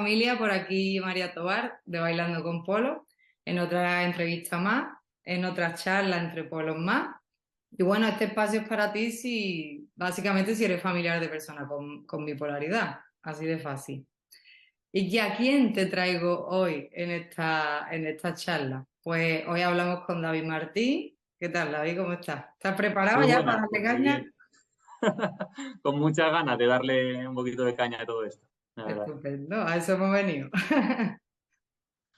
familia, por aquí María Tobar, de Bailando con Polo, en otra entrevista más, en otra charla entre polos más. Y bueno, este espacio es para ti si, básicamente, si eres familiar de personas con bipolaridad, así de fácil. ¿Y a quién te traigo hoy en esta charla? Pues hoy hablamos con David Martín. ¿Qué tal, David? ¿Cómo estás? ¿Estás preparado Muy ya para buenas, darle pues muy caña? bien. Con muchas ganas de darle un poquito de caña a todo esto, la verdad. Estupendo, a eso hemos venido.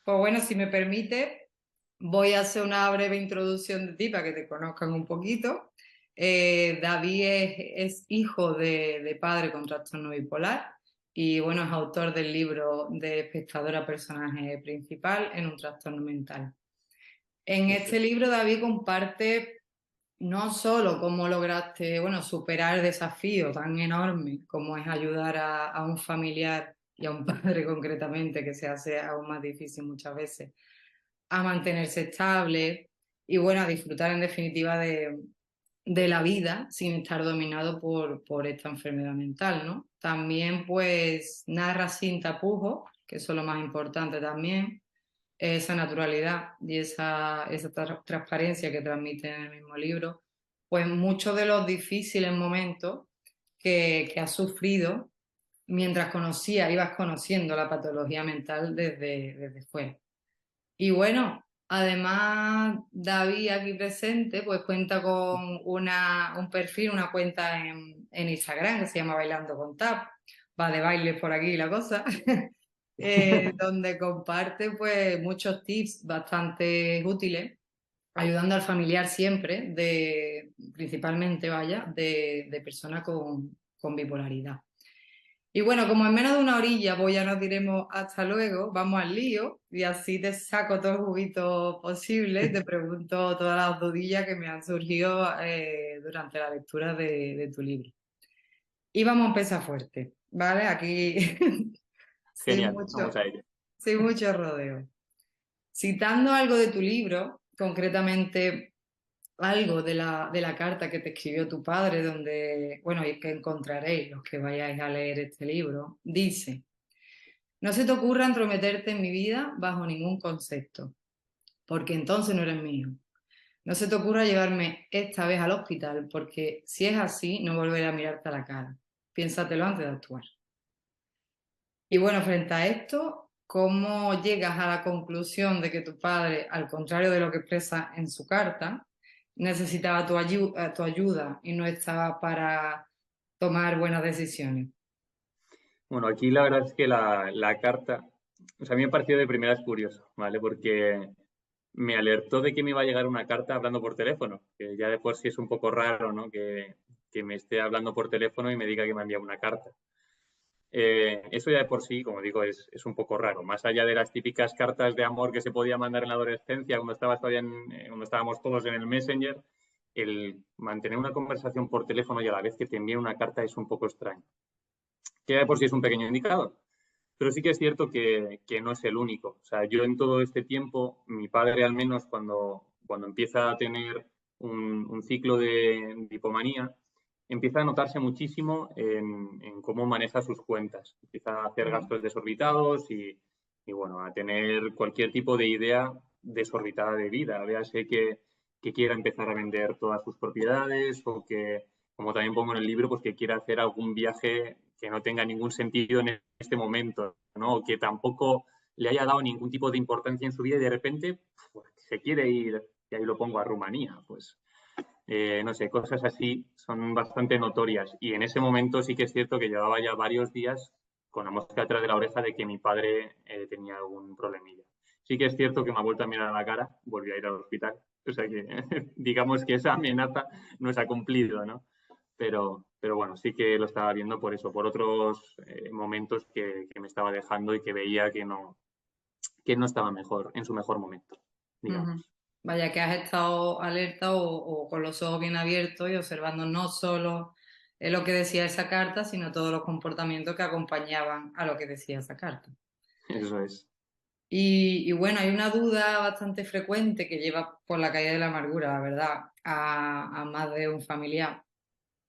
Pues bueno, si me permite, voy a hacer una breve introducción de ti para que te conozcan un poquito. David es hijo de padre con trastorno bipolar y bueno, es autor del libro de Espectadora Personaje Principal en un trastorno mental. En Eso este es. libro David comparte no solo cómo lograste, bueno, superar el desafío tan enorme como es ayudar a un familiar y a un padre concretamente, que se hace aún más difícil muchas veces, a mantenerse estable y bueno, a disfrutar en definitiva de la vida sin estar dominado por esta enfermedad mental, ¿no? También pues narra sin tapujos, que eso es lo más importante también, esa naturalidad y esa transparencia que transmite en el mismo libro, pues muchos de los difíciles momentos que has sufrido mientras ibas conociendo la patología mental desde fuera. Y bueno, además David aquí presente, pues cuenta con un perfil, una cuenta en Instagram que se llama Bailando con Tap, va de baile por aquí la cosa, donde comparte pues muchos tips bastante útiles, ayudando al familiar siempre, principalmente vaya, de personas con bipolaridad. Y bueno, como en menos de una orilla, pues ya nos diremos hasta luego, vamos al lío y así te saco todo el juguito posible y te pregunto todas las dudillas que me han surgido durante la lectura de tu libro. Y vamos a empezar fuerte, ¿vale? Aquí sin Genial, vamos mucho, a ello. sin mucho rodeo. Citando algo de tu libro, concretamente algo de la carta que te escribió tu padre, donde, bueno, y que encontraréis los que vayáis a leer este libro, dice: no se te ocurra entrometerte en mi vida bajo ningún concepto, porque entonces no eres mío. No se te ocurra llevarme esta vez al hospital, porque si es así, no volveré a mirarte a la cara. Piénsatelo antes de actuar. Y bueno, frente a esto, ¿cómo llegas a la conclusión de que tu padre, al contrario de lo que expresa en su carta, necesitaba tu ayuda y no estaba para tomar buenas decisiones? Bueno, aquí la verdad es que la carta, o sea, a mí me pareció de primeras curioso, ¿vale? Porque me alertó de que me iba a llegar una carta hablando por teléfono, que ya de por sí es un poco raro, ¿no? Que me esté hablando por teléfono y me diga que me ha enviado una carta. Eso ya de por sí, como digo, es un poco raro. Más allá de las típicas cartas de amor que se podía mandar en la adolescencia, cuando estábamos todos en el Messenger, el mantener una conversación por teléfono y a la vez que te envíen una carta es un poco extraño. Que ya de por sí es un pequeño indicador. Pero sí que es cierto que no es el único. O sea, yo en todo este tiempo, mi padre al menos cuando empieza a tener un ciclo de hipomanía, empieza a notarse muchísimo en cómo maneja sus cuentas. Empieza a hacer Ujú. gastos desorbitados y bueno, a tener cualquier tipo de idea desorbitada de vida. Véase que quiera empezar a vender todas sus propiedades o que, como también pongo en el libro, pues que quiera hacer algún viaje que no tenga ningún sentido en este momento, ¿no? O que tampoco le haya dado ningún tipo de importancia en su vida y de repente pues, se quiere ir, y ahí lo pongo, a Rumanía, pues no sé, cosas así son bastante notorias. Y en ese momento sí que es cierto que llevaba ya varios días con la mosca atrás de la oreja de que mi padre tenía algún problemilla. Sí que es cierto que me ha vuelto a mirar a la cara, volví a ir al hospital. O sea que digamos que esa amenaza no se ha cumplido, ¿no? Pero bueno, sí que lo estaba viendo por eso, por otros momentos que me estaba dejando y que veía que no estaba mejor, en su mejor momento, Ujú. digamos. Vaya que has estado alerta o con los ojos bien abiertos y observando no solo lo que decía esa carta, sino todos los comportamientos que acompañaban a lo que decía esa carta. Eso es. Y bueno, hay una duda bastante frecuente que lleva por la calle de la amargura, la verdad, a más de un familiar.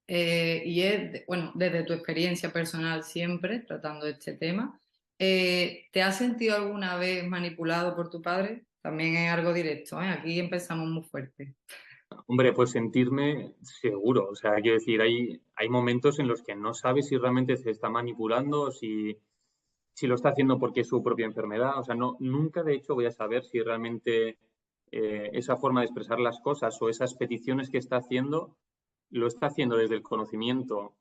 Y es, bueno, desde tu experiencia personal siempre tratando este tema, ¿Te has sentido alguna vez manipulado por tu padre? También es algo directo, ¿eh? Aquí empezamos muy fuerte. Hombre, pues sentirme seguro. O sea, quiero decir, hay momentos en los que no sabes si realmente se está manipulando o si lo está haciendo porque es su propia enfermedad. O sea, no, nunca de hecho voy a saber si realmente esa forma de expresar las cosas o esas peticiones que está haciendo lo está haciendo desde el conocimiento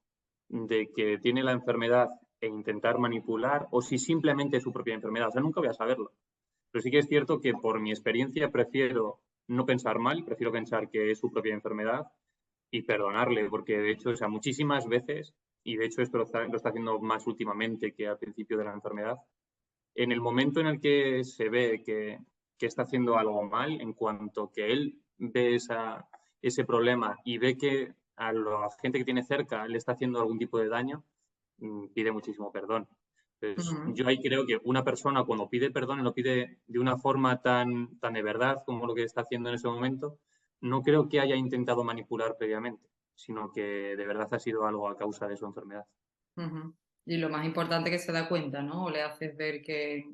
de que tiene la enfermedad e intentar manipular o si simplemente es su propia enfermedad. O sea, nunca voy a saberlo. Pero sí que es cierto que por mi experiencia prefiero no pensar mal, prefiero pensar que es su propia enfermedad y perdonarle, porque de hecho, o sea, muchísimas veces, y de hecho esto lo está haciendo más últimamente que al principio de la enfermedad, en el momento en el que se ve que está haciendo algo mal, en cuanto que él ve ese problema y ve que a la gente que tiene cerca le está haciendo algún tipo de daño, pide muchísimo perdón. Entonces, Ujú, yo ahí creo que una persona cuando pide perdón lo pide de una forma tan de verdad como lo que está haciendo en ese momento, no creo que haya intentado manipular previamente, sino que de verdad ha sido algo a causa de su enfermedad. ujú. Y lo más importante que se da cuenta, ¿no? O le haces ver que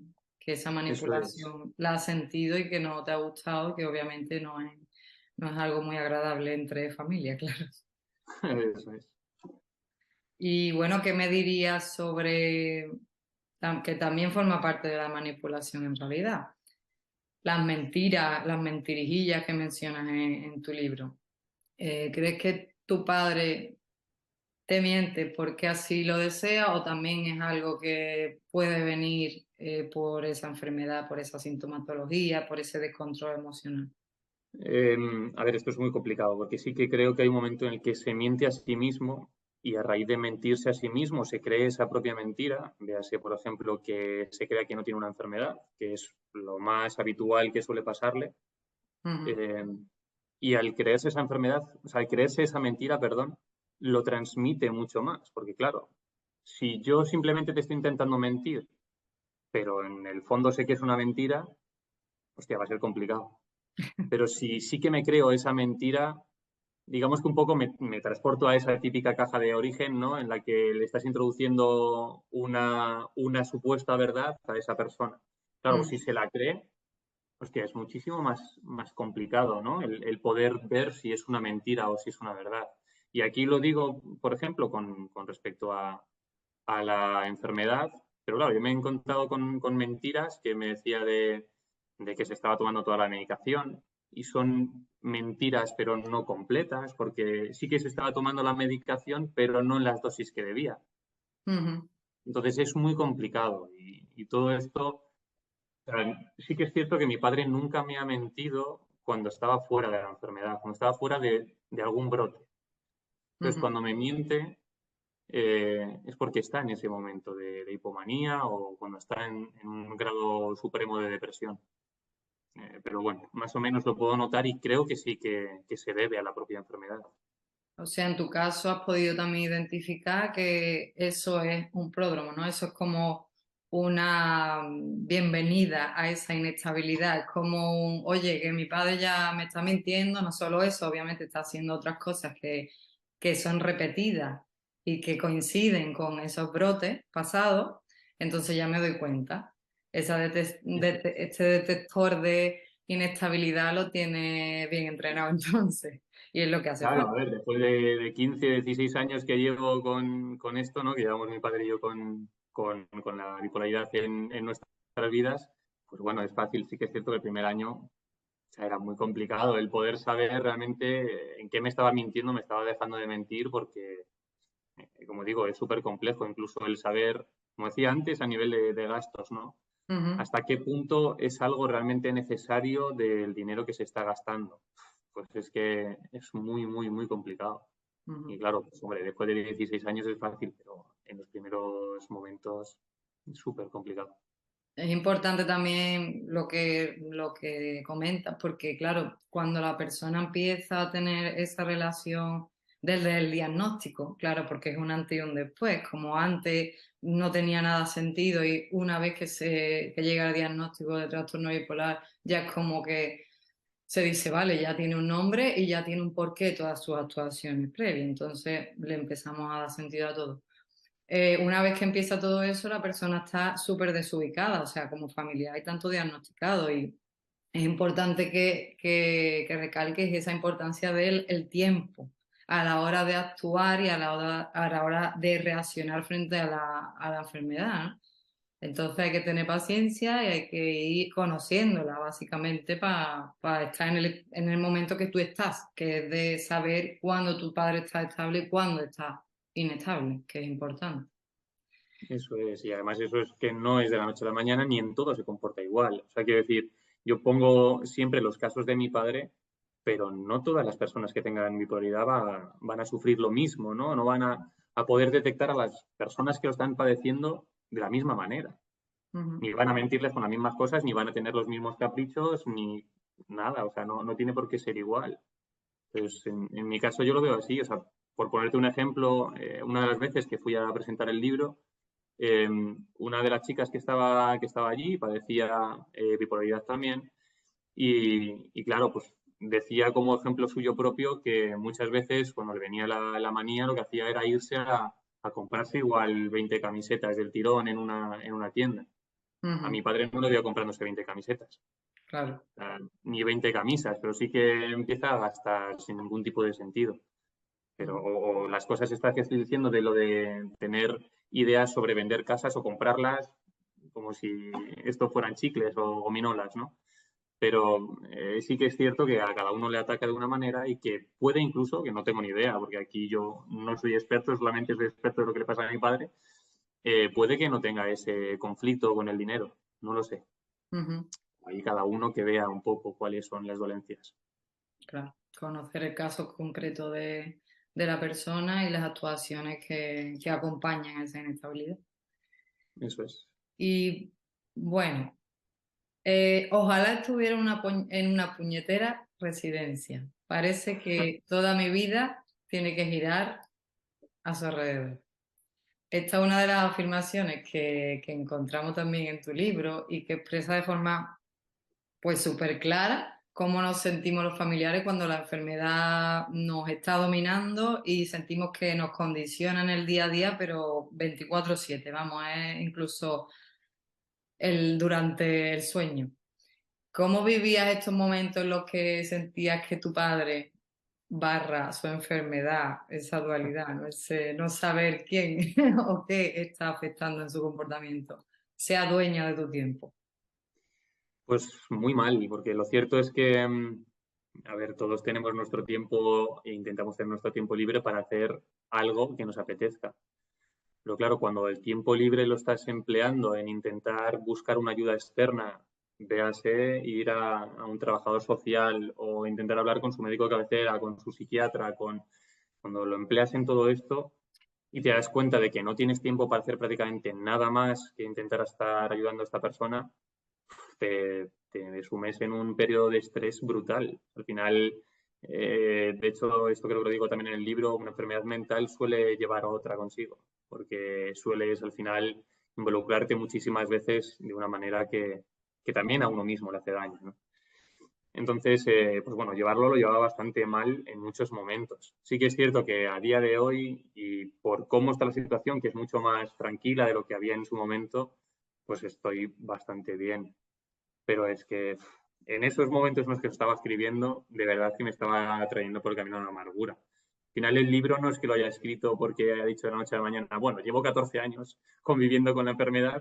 esa Eso es, manipulación la has sentido y que no te ha gustado, que obviamente no es algo muy agradable entre familia, claro. eso es. Y bueno, ¿qué me dirías sobre, que también forma parte de la manipulación en realidad? Las mentiras, las mentirijillas que mencionas en tu libro. ¿Crees que tu padre te miente porque así lo desea o también es algo que puede venir por esa enfermedad, por esa sintomatología, por ese descontrol emocional? A ver, esto es muy complicado porque sí que creo que hay un momento en el que se miente a sí mismo y a raíz de mentirse a sí mismo se cree esa propia mentira. Véase, por ejemplo, que se crea que no tiene una enfermedad, que es lo más habitual que suele pasarle. Ujú, Eh, y al creerse esa enfermedad, o sea, al creerse esa mentira, perdón, lo transmite mucho más. Porque claro, si yo simplemente te estoy intentando mentir, pero en el fondo sé que es una mentira, hostia, va a ser complicado. Pero si sí que me creo esa mentira, digamos que un poco me transporto a esa típica caja de origen, ¿no? En la que le estás introduciendo una supuesta verdad a esa persona. Claro, ujú, si se la cree, hostia, es muchísimo más complicado, ¿no? El poder ver si es una mentira o si es una verdad. Y aquí lo digo, por ejemplo, con respecto a la enfermedad, pero claro, yo me he encontrado con mentiras que me decía de que se estaba tomando toda la medicación y son mentiras pero no completas, porque sí que se estaba tomando la medicación pero no en las dosis que debía. ujú, Entonces es muy complicado y todo esto, o sea, sí que es cierto que mi padre nunca me ha mentido cuando estaba fuera de la enfermedad, cuando estaba fuera de algún brote. Entonces ujú. cuando me miente es porque está en ese momento de hipomanía o cuando está en un grado supremo de depresión. Pero bueno, más o menos lo puedo notar y creo que sí que se debe a la propia enfermedad. O sea, en tu caso has podido también identificar que eso es un pródromo, ¿no? Eso es como una bienvenida a esa inestabilidad. Es como un, oye, que mi padre ya me está mintiendo, no solo eso, obviamente está haciendo otras cosas que son repetidas y que coinciden con esos brotes pasados, entonces ya me doy cuenta. Este detector de inestabilidad lo tiene bien entrenado entonces, y es lo que hace Claro, falta. a ver, después de 15, 16 años que llevo con esto, ¿no? Que llevamos mi padre y yo con la bipolaridad en nuestras vidas, pues bueno, es fácil. Sí que es cierto que el primer año, o sea, era muy complicado el poder saber realmente en qué me estaba mintiendo, me estaba dejando de mentir, porque, como digo, es súper complejo. Incluso el saber, como decía antes, a nivel de gastos, ¿no? Ujú, ¿Hasta qué punto es algo realmente necesario del dinero que se está gastando? Pues es que es muy complicado. Y ujú. claro, pues hombre, después de 16 años es fácil, pero en los primeros momentos es súper complicado. Es importante también lo que comentas, porque claro, cuando la persona empieza a tener esa relación desde el diagnóstico, claro, porque es un antes y un después, como antes no tenía nada sentido y una vez que llega el diagnóstico de trastorno bipolar, ya es como que se dice, vale, ya tiene un nombre y ya tiene un porqué todas sus actuaciones previas, entonces le empezamos a dar sentido a todo. una vez que empieza todo eso, la persona está súper desubicada, o sea, como familiar hay tanto diagnosticado y es importante que recalques esa importancia del el tiempo a la hora de actuar y a la hora de reaccionar frente a la enfermedad, ¿no? Entonces hay que tener paciencia y hay que ir conociéndola básicamente para estar en el momento que tú estás, que es de saber cuándo tu padre está estable y cuándo está inestable, que es importante. Eso es, y además eso es que no es de la noche a la mañana ni en todo se comporta igual. O sea, quiero decir, yo pongo siempre los casos de mi padre, pero no todas las personas que tengan bipolaridad van a sufrir lo mismo, ¿no? No van a poder detectar a las personas que lo están padeciendo de la misma manera. Ujú, Ni van a mentirles con las mismas cosas, ni van a tener los mismos caprichos, ni nada. O sea, no tiene por qué ser igual. Entonces, en mi caso yo lo veo así. O sea, por ponerte un ejemplo, una de las veces que fui a presentar el libro, una de las chicas que estaba allí padecía bipolaridad también y claro, pues decía como ejemplo suyo propio que muchas veces cuando le venía la manía lo que hacía era irse a comprarse igual 20 camisetas del tirón en una tienda. A ujú, mi padre no le veo comprándose 20 camisetas, claro. ni 20 camisas, pero sí que empieza a gastar sin ningún tipo de sentido. Pero, Ujú, o las cosas estas que estoy diciendo de lo de tener ideas sobre vender casas o comprarlas como si esto fueran chicles o gominolas, ¿no? Pero sí que es cierto que a cada uno le ataca de una manera y que puede incluso, que no tengo ni idea, porque aquí yo no soy experto, solamente soy experto de lo que le pasa a mi padre, puede que no tenga ese conflicto con el dinero, no lo sé. ujú, Ahí cada uno que vea un poco cuáles son las dolencias. claro. Conocer el caso concreto de la persona y las actuaciones que acompañan a esa inestabilidad. Eso es. Y bueno, ojalá estuviera en una puñetera residencia. Parece que toda mi vida tiene que girar a su alrededor. Esta es una de las afirmaciones que encontramos también en tu libro y que expresa de forma pues súper clara cómo nos sentimos los familiares cuando la enfermedad nos está dominando y sentimos que nos condiciona en el día a día, pero 24/7, vamos, es incluso durante el sueño. ¿Cómo vivías estos momentos en los que sentías que tu padre barra su enfermedad, esa dualidad, ¿no? Ese no saber quién o qué está afectando en su comportamiento, sea dueña de tu tiempo? Pues muy mal, porque lo cierto es que, a ver, todos tenemos nuestro tiempo e intentamos tener nuestro tiempo libre para hacer algo que nos apetezca. Pero claro, cuando el tiempo libre lo estás empleando en intentar buscar una ayuda externa, véase ir a un trabajador social o intentar hablar con su médico de cabecera, con su psiquiatra, cuando lo empleas en todo esto y te das cuenta de que no tienes tiempo para hacer prácticamente nada más que intentar estar ayudando a esta persona, te sumes en un periodo de estrés brutal. Al final, de hecho, esto creo que lo digo también en el libro, una enfermedad mental suele llevar a otra consigo, porque sueles al final involucrarte muchísimas veces de una manera que también a uno mismo le hace daño, ¿no? Entonces, pues bueno, llevarlo lo llevaba bastante mal en muchos momentos. Sí que es cierto que a día de hoy, y por cómo está la situación, que es mucho más tranquila de lo que había en su momento, pues estoy bastante bien. Pero es que en esos momentos en los que estaba escribiendo, de verdad que me estaba trayendo por el camino de la amargura. Al final el libro no es que lo haya escrito porque haya dicho de la noche a la mañana, bueno, llevo 14 años conviviendo con la enfermedad,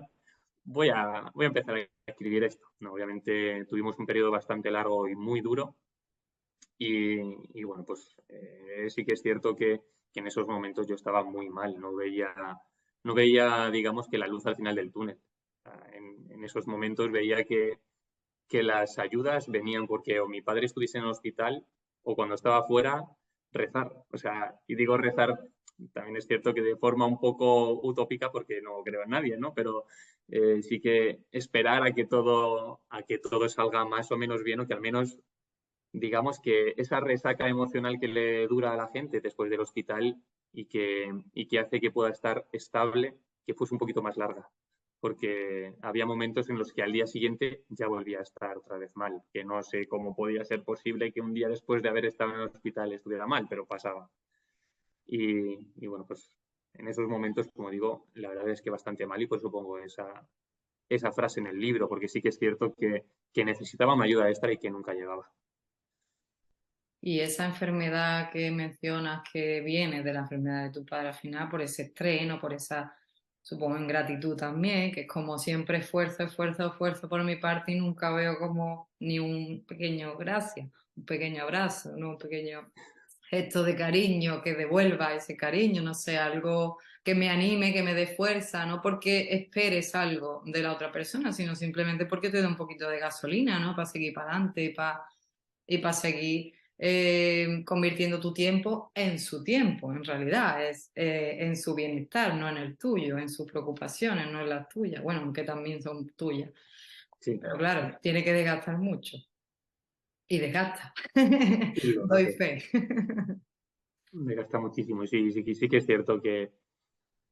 voy a empezar a escribir esto. No, obviamente tuvimos un periodo bastante largo y muy duro y bueno, pues sí que es cierto que en esos momentos yo estaba muy mal, no veía, digamos, que la luz al final del túnel. En esos momentos veía que las ayudas venían porque o mi padre estuviese en el hospital o cuando estaba fuera, rezar. O sea, y digo rezar, también es cierto que de forma un poco utópica porque no creo en nadie, ¿no? Pero sí que esperar a que todo salga más o menos bien o que al menos digamos que esa resaca emocional que le dura a la gente después del hospital y que hace que pueda estar estable, que fuese un poquito más larga. Porque había momentos en los que al día siguiente ya volvía a estar otra vez mal, que no sé cómo podía ser posible que un día después de haber estado en el hospital estuviera mal, pero pasaba. Y bueno, pues en esos momentos, como digo, la verdad es que bastante mal y por eso pongo esa frase en el libro, porque sí que es cierto que necesitaba una ayuda extra y que nunca llegaba. Y esa enfermedad que mencionas que viene de la enfermedad de tu padre al final, por ese estreno, por esa, supongo, ingratitud también, que es como siempre esfuerzo, esfuerzo, esfuerzo por mi parte y nunca veo como ni un pequeño gracias, un pequeño abrazo, ¿no? Un pequeño gesto de cariño que devuelva ese cariño, no sé, algo que me anime, que me dé fuerza, no porque esperes algo de la otra persona, sino simplemente porque te dé un poquito de gasolina, ¿no? Para seguir para adelante y para seguir convirtiendo tu tiempo en su tiempo, en realidad, es en su bienestar, no en el tuyo, en sus preocupaciones, no en las tuyas, bueno, aunque también son tuyas, Sí, pero claro, tiene que desgastar mucho y desgasta, sí, lo doy noto. fe. Me gasta muchísimo y sí que es cierto que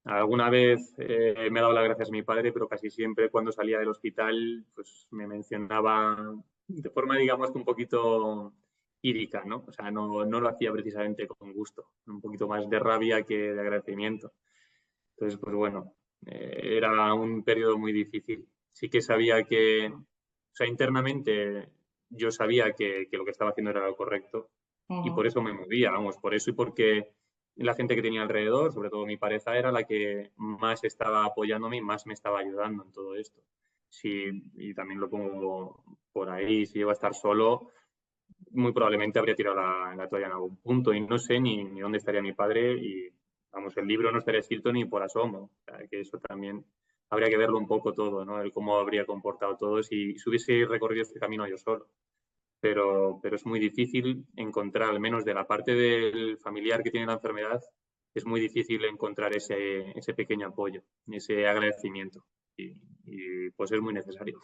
alguna vez me ha dado las gracias a mi padre, pero casi siempre cuando salía del hospital, pues me mencionaba de forma, digamos, que un poquito írica, ¿no? O sea, no lo hacía precisamente con gusto, un poquito más de rabia que de agradecimiento. Entonces, pues bueno, era un periodo muy difícil. Sí que sabía o sea, internamente yo sabía que lo que estaba haciendo era lo correcto y por Ujú. eso me movía, vamos, por eso y porque la gente que tenía alrededor, sobre todo mi pareja, era la que más estaba apoyándome y más me estaba ayudando en todo esto. Sí, y también lo pongo por ahí, si iba a estar solo, muy probablemente habría tirado la toalla en algún punto y no sé ni dónde estaría mi padre y, vamos, el libro no estaría escrito ni por asomo. O sea, que eso también habría que verlo un poco todo, ¿no? El cómo habría comportado todo si hubiese recorrido este camino yo solo. Pero es muy difícil encontrar, al menos de la parte del familiar que tiene la enfermedad, es muy difícil encontrar ese pequeño apoyo, ese agradecimiento. Pues es muy necesario.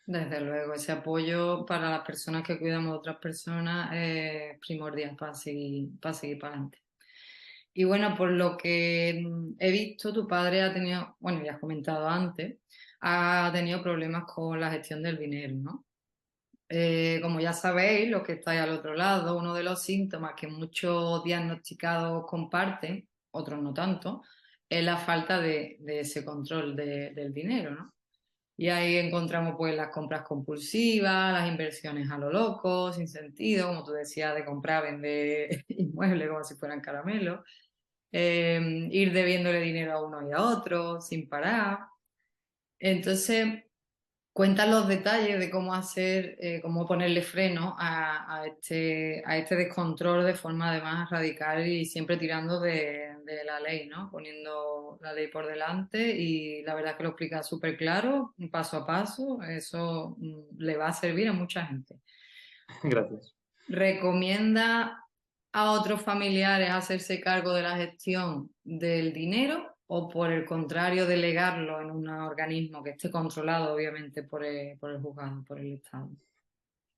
Desde luego, ese apoyo para las personas que cuidamos de otras personas es primordial para seguir para adelante. Y bueno, por lo que he visto, tu padre ha tenido, bueno, ya has comentado antes, ha tenido problemas con la gestión del dinero, ¿no? Como ya sabéis, los que estáis al otro lado, uno de los síntomas que muchos diagnosticados comparten, otros no tanto, es la falta de ese control del dinero, ¿no? Y ahí encontramos pues las compras compulsivas, las inversiones a lo loco, sin sentido, como tú decías, de comprar, vender inmuebles como si fueran caramelos, ir debiéndole dinero a uno y a otro sin parar. Entonces, cuenta los detalles de cómo hacer, cómo ponerle freno a este descontrol de forma además radical y siempre tirando de la ley, ¿no? Poniendo la ley por delante y la verdad que lo explica súper claro, paso a paso, eso le va a servir a mucha gente. Gracias. ¿Recomienda a otros familiares hacerse cargo de la gestión del dinero o por el contrario delegarlo en un organismo que esté controlado obviamente por el juzgado, por el Estado?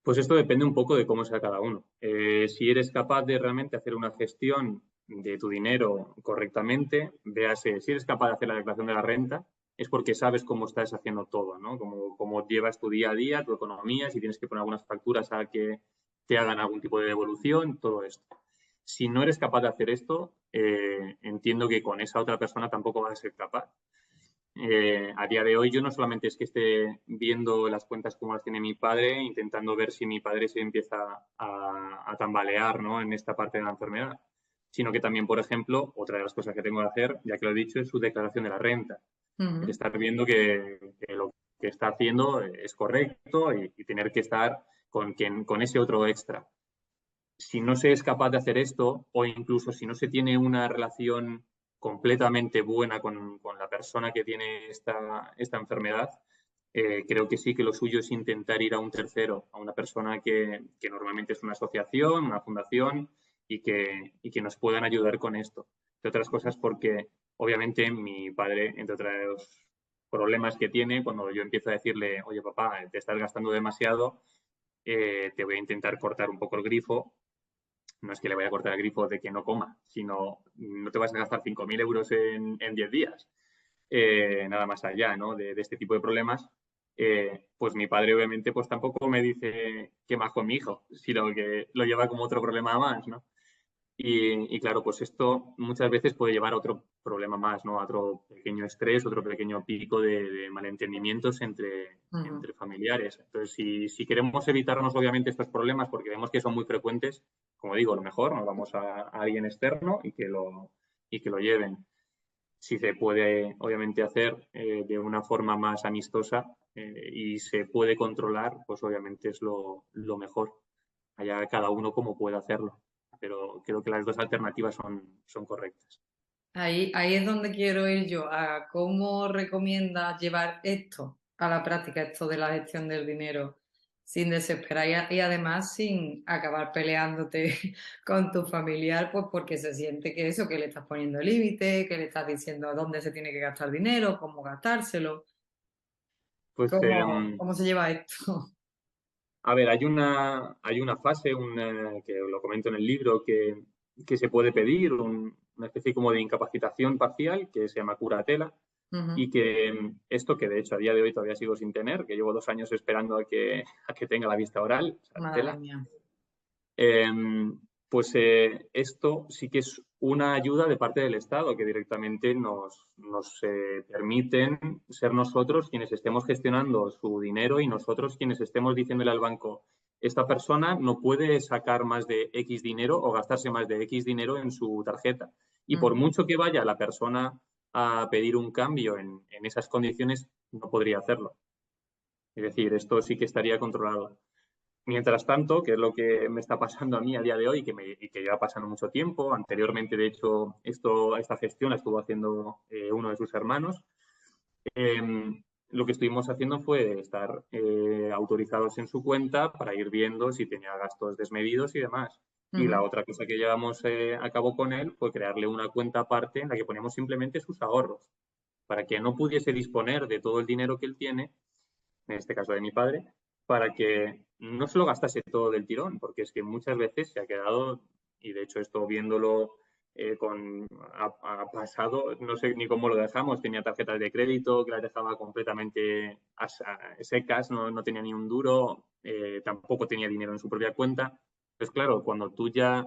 Pues esto depende un poco de cómo sea cada uno. Si eres capaz de realmente hacer una gestión de tu dinero correctamente, véase, si eres capaz de hacer la declaración de la renta, es porque sabes cómo estás haciendo todo, ¿no? Cómo llevas tu día a día, tu economía, si tienes que poner algunas facturas a que te hagan algún tipo de devolución, todo esto. Si no eres capaz de hacer esto, entiendo que con esa otra persona tampoco vas a ser capaz. A día de hoy yo no solamente es que esté viendo las cuentas como las tiene mi padre, intentando ver si mi padre se empieza a tambalear, ¿no? En esta parte de la enfermedad, sino que también, por ejemplo, otra de las cosas que tengo que hacer, ya que lo he dicho, es su declaración de la renta. El Ujú. estar viendo que lo que está haciendo es correcto y tener que estar con ese otro extra. Si no se es capaz de hacer esto o incluso si no se tiene una relación completamente buena con la persona que tiene esta enfermedad, creo que sí que lo suyo es intentar ir a un tercero, a una persona que normalmente es una asociación, una fundación y que nos puedan ayudar con esto. De otras cosas porque obviamente mi padre, entre otros problemas que tiene, cuando yo empiezo a decirle, oye papá, te estás gastando demasiado, te voy a intentar cortar un poco el grifo. No es que le vaya a cortar el grifo de que no coma, sino no te vas a gastar 5.000 euros en 10 días. Nada más allá, ¿no? De este tipo de problemas. Pues mi padre obviamente pues tampoco me dice qué más con mi hijo, sino que lo lleva como otro problema más, ¿no? Y claro, pues esto muchas veces puede llevar a otro problema más, ¿no? A otro pequeño estrés, otro pequeño pico de malentendimientos Ujú. entre familiares. Entonces, si queremos evitarnos obviamente estos problemas porque vemos que son muy frecuentes, como digo, lo mejor, nos vamos a alguien externo y que lo lleven. Si se puede, obviamente, hacer de una forma más amistosa y se puede controlar, pues obviamente es lo mejor. Allá cada uno como pueda hacerlo. Pero creo que las dos alternativas son correctas. Ahí es donde quiero ir yo, a cómo recomiendas llevar esto a la práctica, esto de la gestión del dinero, sin desesperar y además sin acabar peleándote con tu familiar, pues porque se siente que eso, que le estás poniendo límite, que le estás diciendo dónde se tiene que gastar dinero, cómo gastárselo, Pues, cómo se lleva esto. a ver, hay una fase que lo comento en el libro que se puede pedir, una especie como de incapacitación parcial que se llama curatela Ujú. y que esto que de hecho a día de hoy todavía sigo sin tener, que llevo 2 años esperando a que tenga la vista oral, o sea, Madre tela. mía. Pues esto sí que es una ayuda de parte del Estado, que directamente nos permiten ser nosotros quienes estemos gestionando su dinero y nosotros quienes estemos diciéndole al banco, esta persona no puede sacar más de X dinero o gastarse más de X dinero en su tarjeta. Y por Ujú, mucho que vaya la persona a pedir un cambio en esas condiciones, no podría hacerlo. Es decir, esto sí que estaría controlado. Mientras tanto, que es lo que me está pasando a mí a día de hoy y que lleva pasando mucho tiempo, anteriormente, de hecho, esta gestión la estuvo haciendo uno de sus hermanos, lo que estuvimos haciendo fue estar autorizados en su cuenta para ir viendo si tenía gastos desmedidos y demás. Y la ujú, otra cosa que llevamos a cabo con él fue crearle una cuenta aparte en la que poníamos simplemente sus ahorros, para que no pudiese disponer de todo el dinero que él tiene, en este caso de mi padre, para que no se lo gastase todo del tirón, porque es que muchas veces se ha quedado, y de hecho esto viéndolo ha pasado, no sé ni cómo lo dejamos, tenía tarjetas de crédito que las dejaba completamente secas, no tenía ni un duro, tampoco tenía dinero en su propia cuenta. Pues claro, cuando tú ya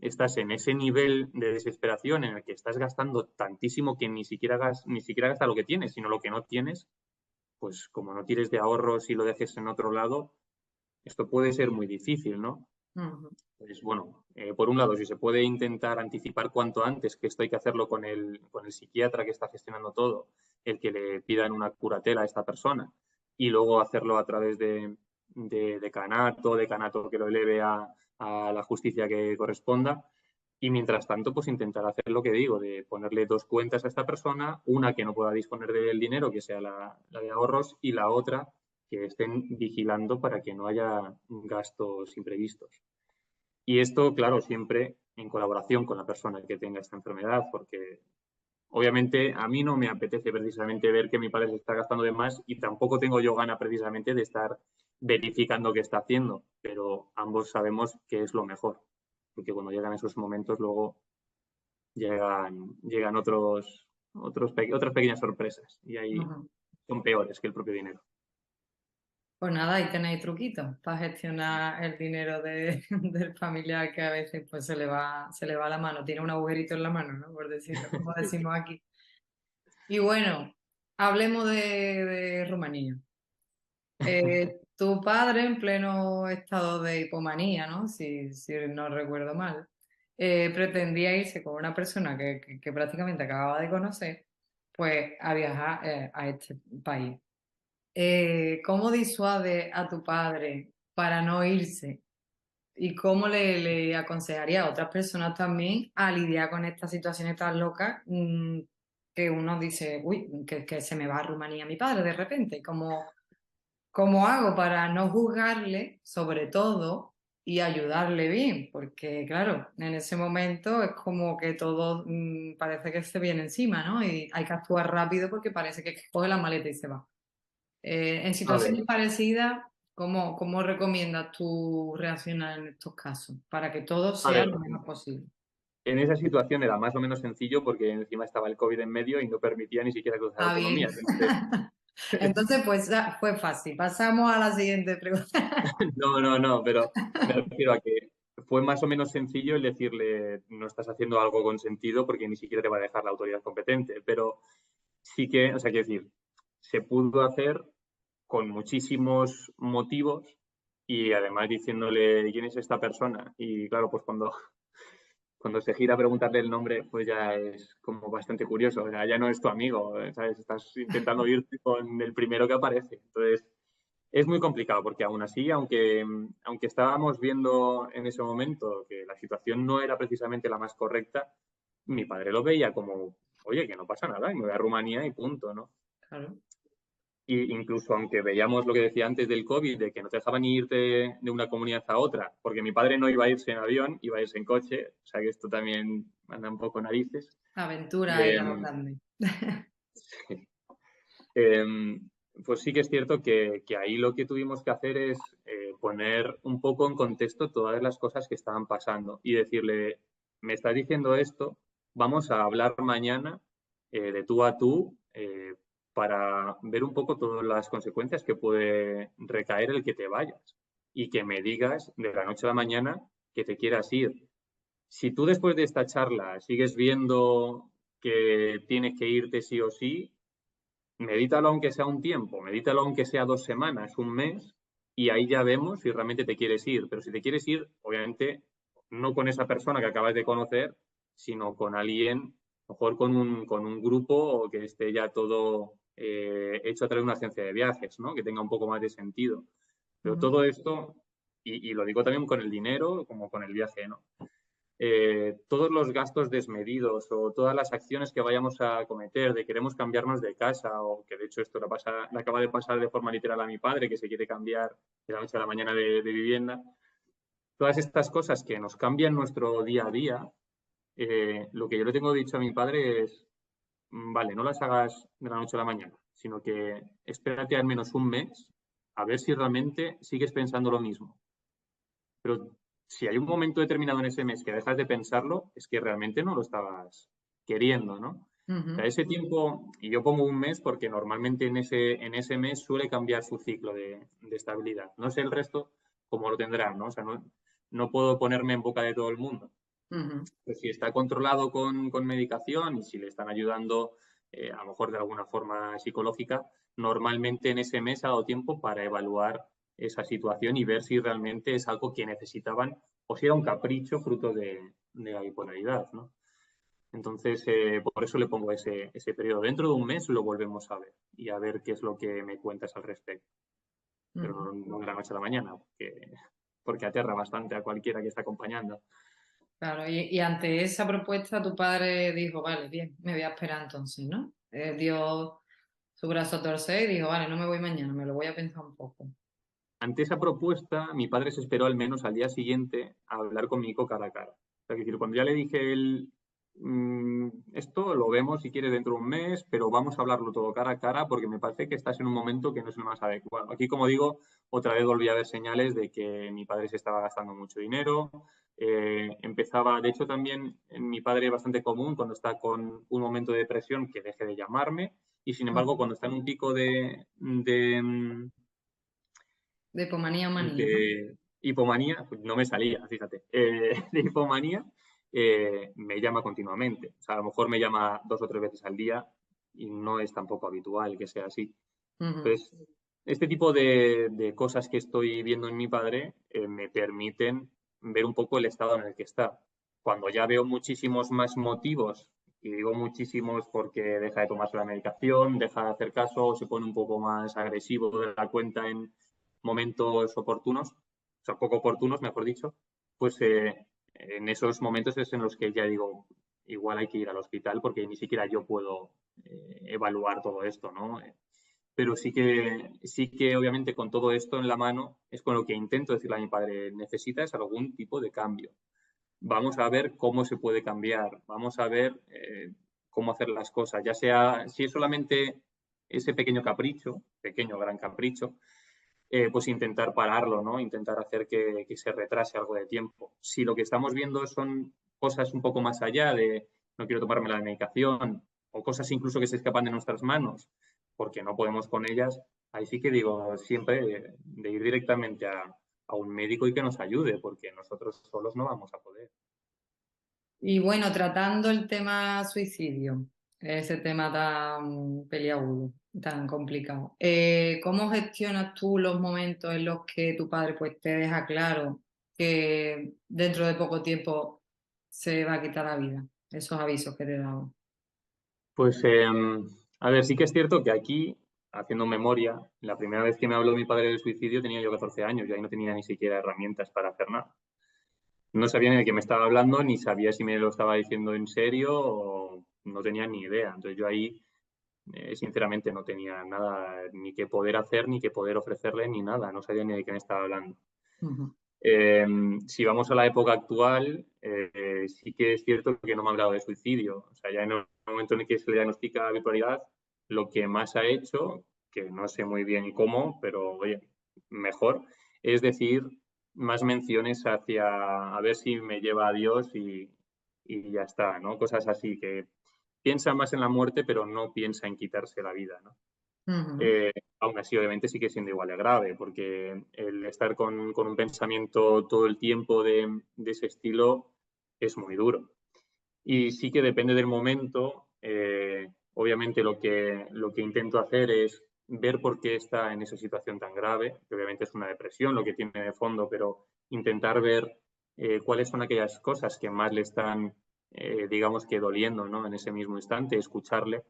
estás en ese nivel de desesperación en el que estás gastando tantísimo que ni siquiera gastas lo que tienes, sino lo que no tienes, pues como no tires de ahorros y lo dejes en otro lado, esto puede ser muy difícil, ¿no? ujú. Pues bueno, por un lado, si se puede intentar anticipar cuanto antes, que esto hay que hacerlo con el psiquiatra que está gestionando todo, el que le pidan una curatela a esta persona, y luego hacerlo a través de decanato que lo eleve a la justicia que corresponda. Y mientras tanto, pues intentar hacer lo que digo, de ponerle dos cuentas a esta persona, una que no pueda disponer del dinero, que sea la de ahorros, y la otra que estén vigilando para que no haya gastos imprevistos. Y esto, claro, siempre en colaboración con la persona que tenga esta enfermedad, porque obviamente a mí no me apetece precisamente ver que mi padre se está gastando de más y tampoco tengo yo gana precisamente de estar verificando qué está haciendo, pero ambos sabemos que es lo mejor, porque cuando llegan esos momentos luego llegan otras pequeñas sorpresas y ahí Ujú. son peores que el propio dinero. Pues nada, ahí tenéis truquitos para gestionar el dinero del familiar que a veces pues se le va la mano, tiene un agujerito en la mano, ¿no? Por decirlo, como decimos aquí. Y bueno, hablemos de Rumanía. Tu padre en pleno estado de hipomanía, ¿no? Si no recuerdo mal, pretendía irse con una persona que prácticamente acababa de conocer, pues a viajar a este país. ¿Cómo disuade a tu padre para no irse? ¿Y cómo le aconsejaría a otras personas también a lidiar con estas situaciones tan locas que uno dice, uy, que se me va a Rumanía mi padre de repente? ¿Cómo hago para no juzgarle, sobre todo, y ayudarle bien? Porque, claro, en ese momento es como que todo parece que se viene encima, ¿no? Y hay que actuar rápido porque parece que coge la maleta y se va. En A ver, situaciones parecidas, ¿cómo recomiendas tú reaccionar en estos casos para que todo a sea ver, lo mejor posible? en esa situación era más o menos sencillo porque encima estaba el COVID en medio y no permitía ni siquiera cruzar Ah, bien. autonomías. Entonces, Entonces, pues ya fue fácil. Pasamos a la siguiente pregunta. no, pero me refiero a que fue más o menos sencillo el decirle, no estás haciendo algo con sentido porque ni siquiera te va a dejar la autoridad competente, pero sí que, o sea, quiero decir, se pudo hacer con muchísimos motivos y además diciéndole quién es esta persona. Y claro, pues cuando se gira a preguntarle el nombre, pues ya es como bastante curioso. O sea, ya no es tu amigo, ¿sabes? Estás intentando irte con el primero que aparece. Entonces, es muy complicado porque aún así, aunque estábamos viendo en ese momento que la situación no era precisamente la más correcta, mi padre lo veía como, oye, que no pasa nada, y me voy a Rumanía y punto, ¿no? Claro. Y incluso aunque veíamos lo que decía antes del COVID, de que no te dejaban ir de una comunidad a otra, porque mi padre no iba a irse en avión, iba a irse en coche, o sea que esto también anda un poco narices. Aventura y Eh, a lo grande. eh, pues sí que es cierto que ahí lo que tuvimos que hacer es poner un poco en contexto todas las cosas que estaban pasando y decirle, me estás diciendo esto, vamos a hablar mañana de tú a tú para ver un poco todas las consecuencias que puede recaer el que te vayas y que me digas de la noche a la mañana que te quieras ir. Si tú después de esta charla sigues viendo que tienes que irte sí o sí, medítalo aunque sea un tiempo, medítalo aunque sea 2 semanas, un mes, y ahí ya vemos si realmente te quieres ir. Pero si te quieres ir, obviamente, no con esa persona que acabas de conocer, sino con alguien, mejor con un grupo o que esté ya todo hecho a través de una agencia de viajes, ¿no? Que tenga un poco más de sentido. Pero Ujú. todo esto, y lo digo también con el dinero como con el viaje, ¿no? Todos los gastos desmedidos o todas las acciones que vayamos a cometer de queremos cambiarnos de casa o que de hecho esto le acaba de pasar de forma literal a mi padre que se quiere cambiar de la noche a la mañana de vivienda, todas estas cosas que nos cambian nuestro día a día, lo que yo le tengo dicho a mi padre es, vale, no las hagas de la noche a la mañana, sino que espérate al menos un mes a ver si realmente sigues pensando lo mismo. Pero si hay un momento determinado en ese mes que dejas de pensarlo, es que realmente no lo estabas queriendo, ¿no? O sea, Ujú. ese tiempo, y yo pongo un mes porque normalmente en ese mes suele cambiar su ciclo de estabilidad. No sé el resto cómo lo tendrán, ¿no? O sea, no puedo ponerme en boca de todo el mundo. Ujú. Pues si está controlado con medicación y si le están ayudando, a lo mejor de alguna forma psicológica, normalmente en ese mes ha dado tiempo para evaluar esa situación y ver si realmente es algo que necesitaban o si era un capricho fruto de la bipolaridad, ¿no? Entonces, por eso le pongo ese periodo. Dentro de un mes lo volvemos a ver y a ver qué es lo que me cuentas al respecto. Pero Ujú. no de la noche a la mañana, porque aterra bastante a cualquiera que está acompañando. Claro, y ante esa propuesta tu padre dijo, vale, bien, me voy a esperar entonces, ¿no? Dio su brazo a torcer y dijo, vale, no me voy mañana, me lo voy a pensar un poco. Ante esa propuesta, mi padre se esperó al menos al día siguiente a hablar conmigo cara a cara. O sea, que decir, cuando ya le dije a él, esto lo vemos si quieres dentro de un mes, pero vamos a hablarlo todo cara a cara porque me parece que estás en un momento que no es el más adecuado. Aquí, como digo, otra vez volví a ver señales de que mi padre se estaba gastando mucho dinero. Empezaba, de hecho, también mi padre es bastante común cuando está con un momento de depresión que deje de llamarme y, sin embargo, Ujú. cuando está en un pico De hipomanía o manía, ¿no? de hipomanía, pues no me salía, fíjate, de hipomanía, me llama continuamente. O sea, a lo mejor me llama 2 o 3 veces al día y no es tampoco habitual que sea así. Ujú. Entonces, este tipo de cosas que estoy viendo en mi padre me permiten ver un poco el estado en el que está. Cuando ya veo muchísimos más motivos, y digo muchísimos porque deja de tomarse la medicación, deja de hacer caso, se pone un poco más agresivo de la cuenta en momentos oportunos, o sea, poco oportunos, mejor dicho, pues en esos momentos es en los que ya digo, igual hay que ir al hospital porque ni siquiera yo puedo evaluar todo esto, ¿no? Pero sí que obviamente con todo esto en la mano es con lo que intento decirle a mi padre, necesitas algún tipo de cambio. Vamos a ver cómo se puede cambiar, vamos a ver cómo hacer las cosas, ya sea, si es solamente ese pequeño capricho, pequeño gran capricho, pues intentar pararlo, ¿no? Intentar hacer que se retrase algo de tiempo. Si lo que estamos viendo son cosas un poco más allá de no quiero tomarme la medicación o cosas incluso que se escapan de nuestras manos porque no podemos con ellas, ahí sí que digo siempre de ir directamente a a un médico y que nos ayude, porque nosotros solos no vamos a poder. Y bueno, tratando el tema suicidio, ese tema tan peliagudo, tan complicado, ¿cómo gestionas tú los momentos en los que tu padre pues te deja claro que dentro de poco tiempo se va a quitar la vida? Esos avisos que te daban. Pues, a ver, sí que es cierto que aquí, haciendo memoria, la primera vez que me habló mi padre del suicidio tenía yo 14 años y ahí no tenía ni siquiera herramientas para hacer nada. No sabía ni de qué me estaba hablando, ni sabía si me lo estaba diciendo en serio o no tenía ni idea. Entonces yo ahí, sinceramente, no tenía nada ni que poder hacer, ni que poder ofrecerle, ni nada. No sabía ni de qué me estaba hablando. Ujú, Si vamos a la época actual, sí que es cierto que no me ha hablado de suicidio. O sea, ya en el momento en el que se le diagnostica bipolaridad, lo que más ha hecho, que no sé muy bien cómo, pero oye, mejor, es decir, más menciones hacia a ver si me lleva a Dios y ya está, ¿no? Cosas así, que piensa más en la muerte, pero no piensa en quitarse la vida, ¿no? ujú, Eh, Aún así, obviamente, sigue siendo igual de grave, porque el estar con un pensamiento todo el tiempo de ese estilo es muy duro. Y sí que depende del momento. Obviamente, lo que intento hacer es ver por qué está en esa situación tan grave, que obviamente es una depresión lo que tiene de fondo, pero intentar ver cuáles son aquellas cosas que más le están, digamos que doliendo, ¿no? En ese mismo instante, escucharle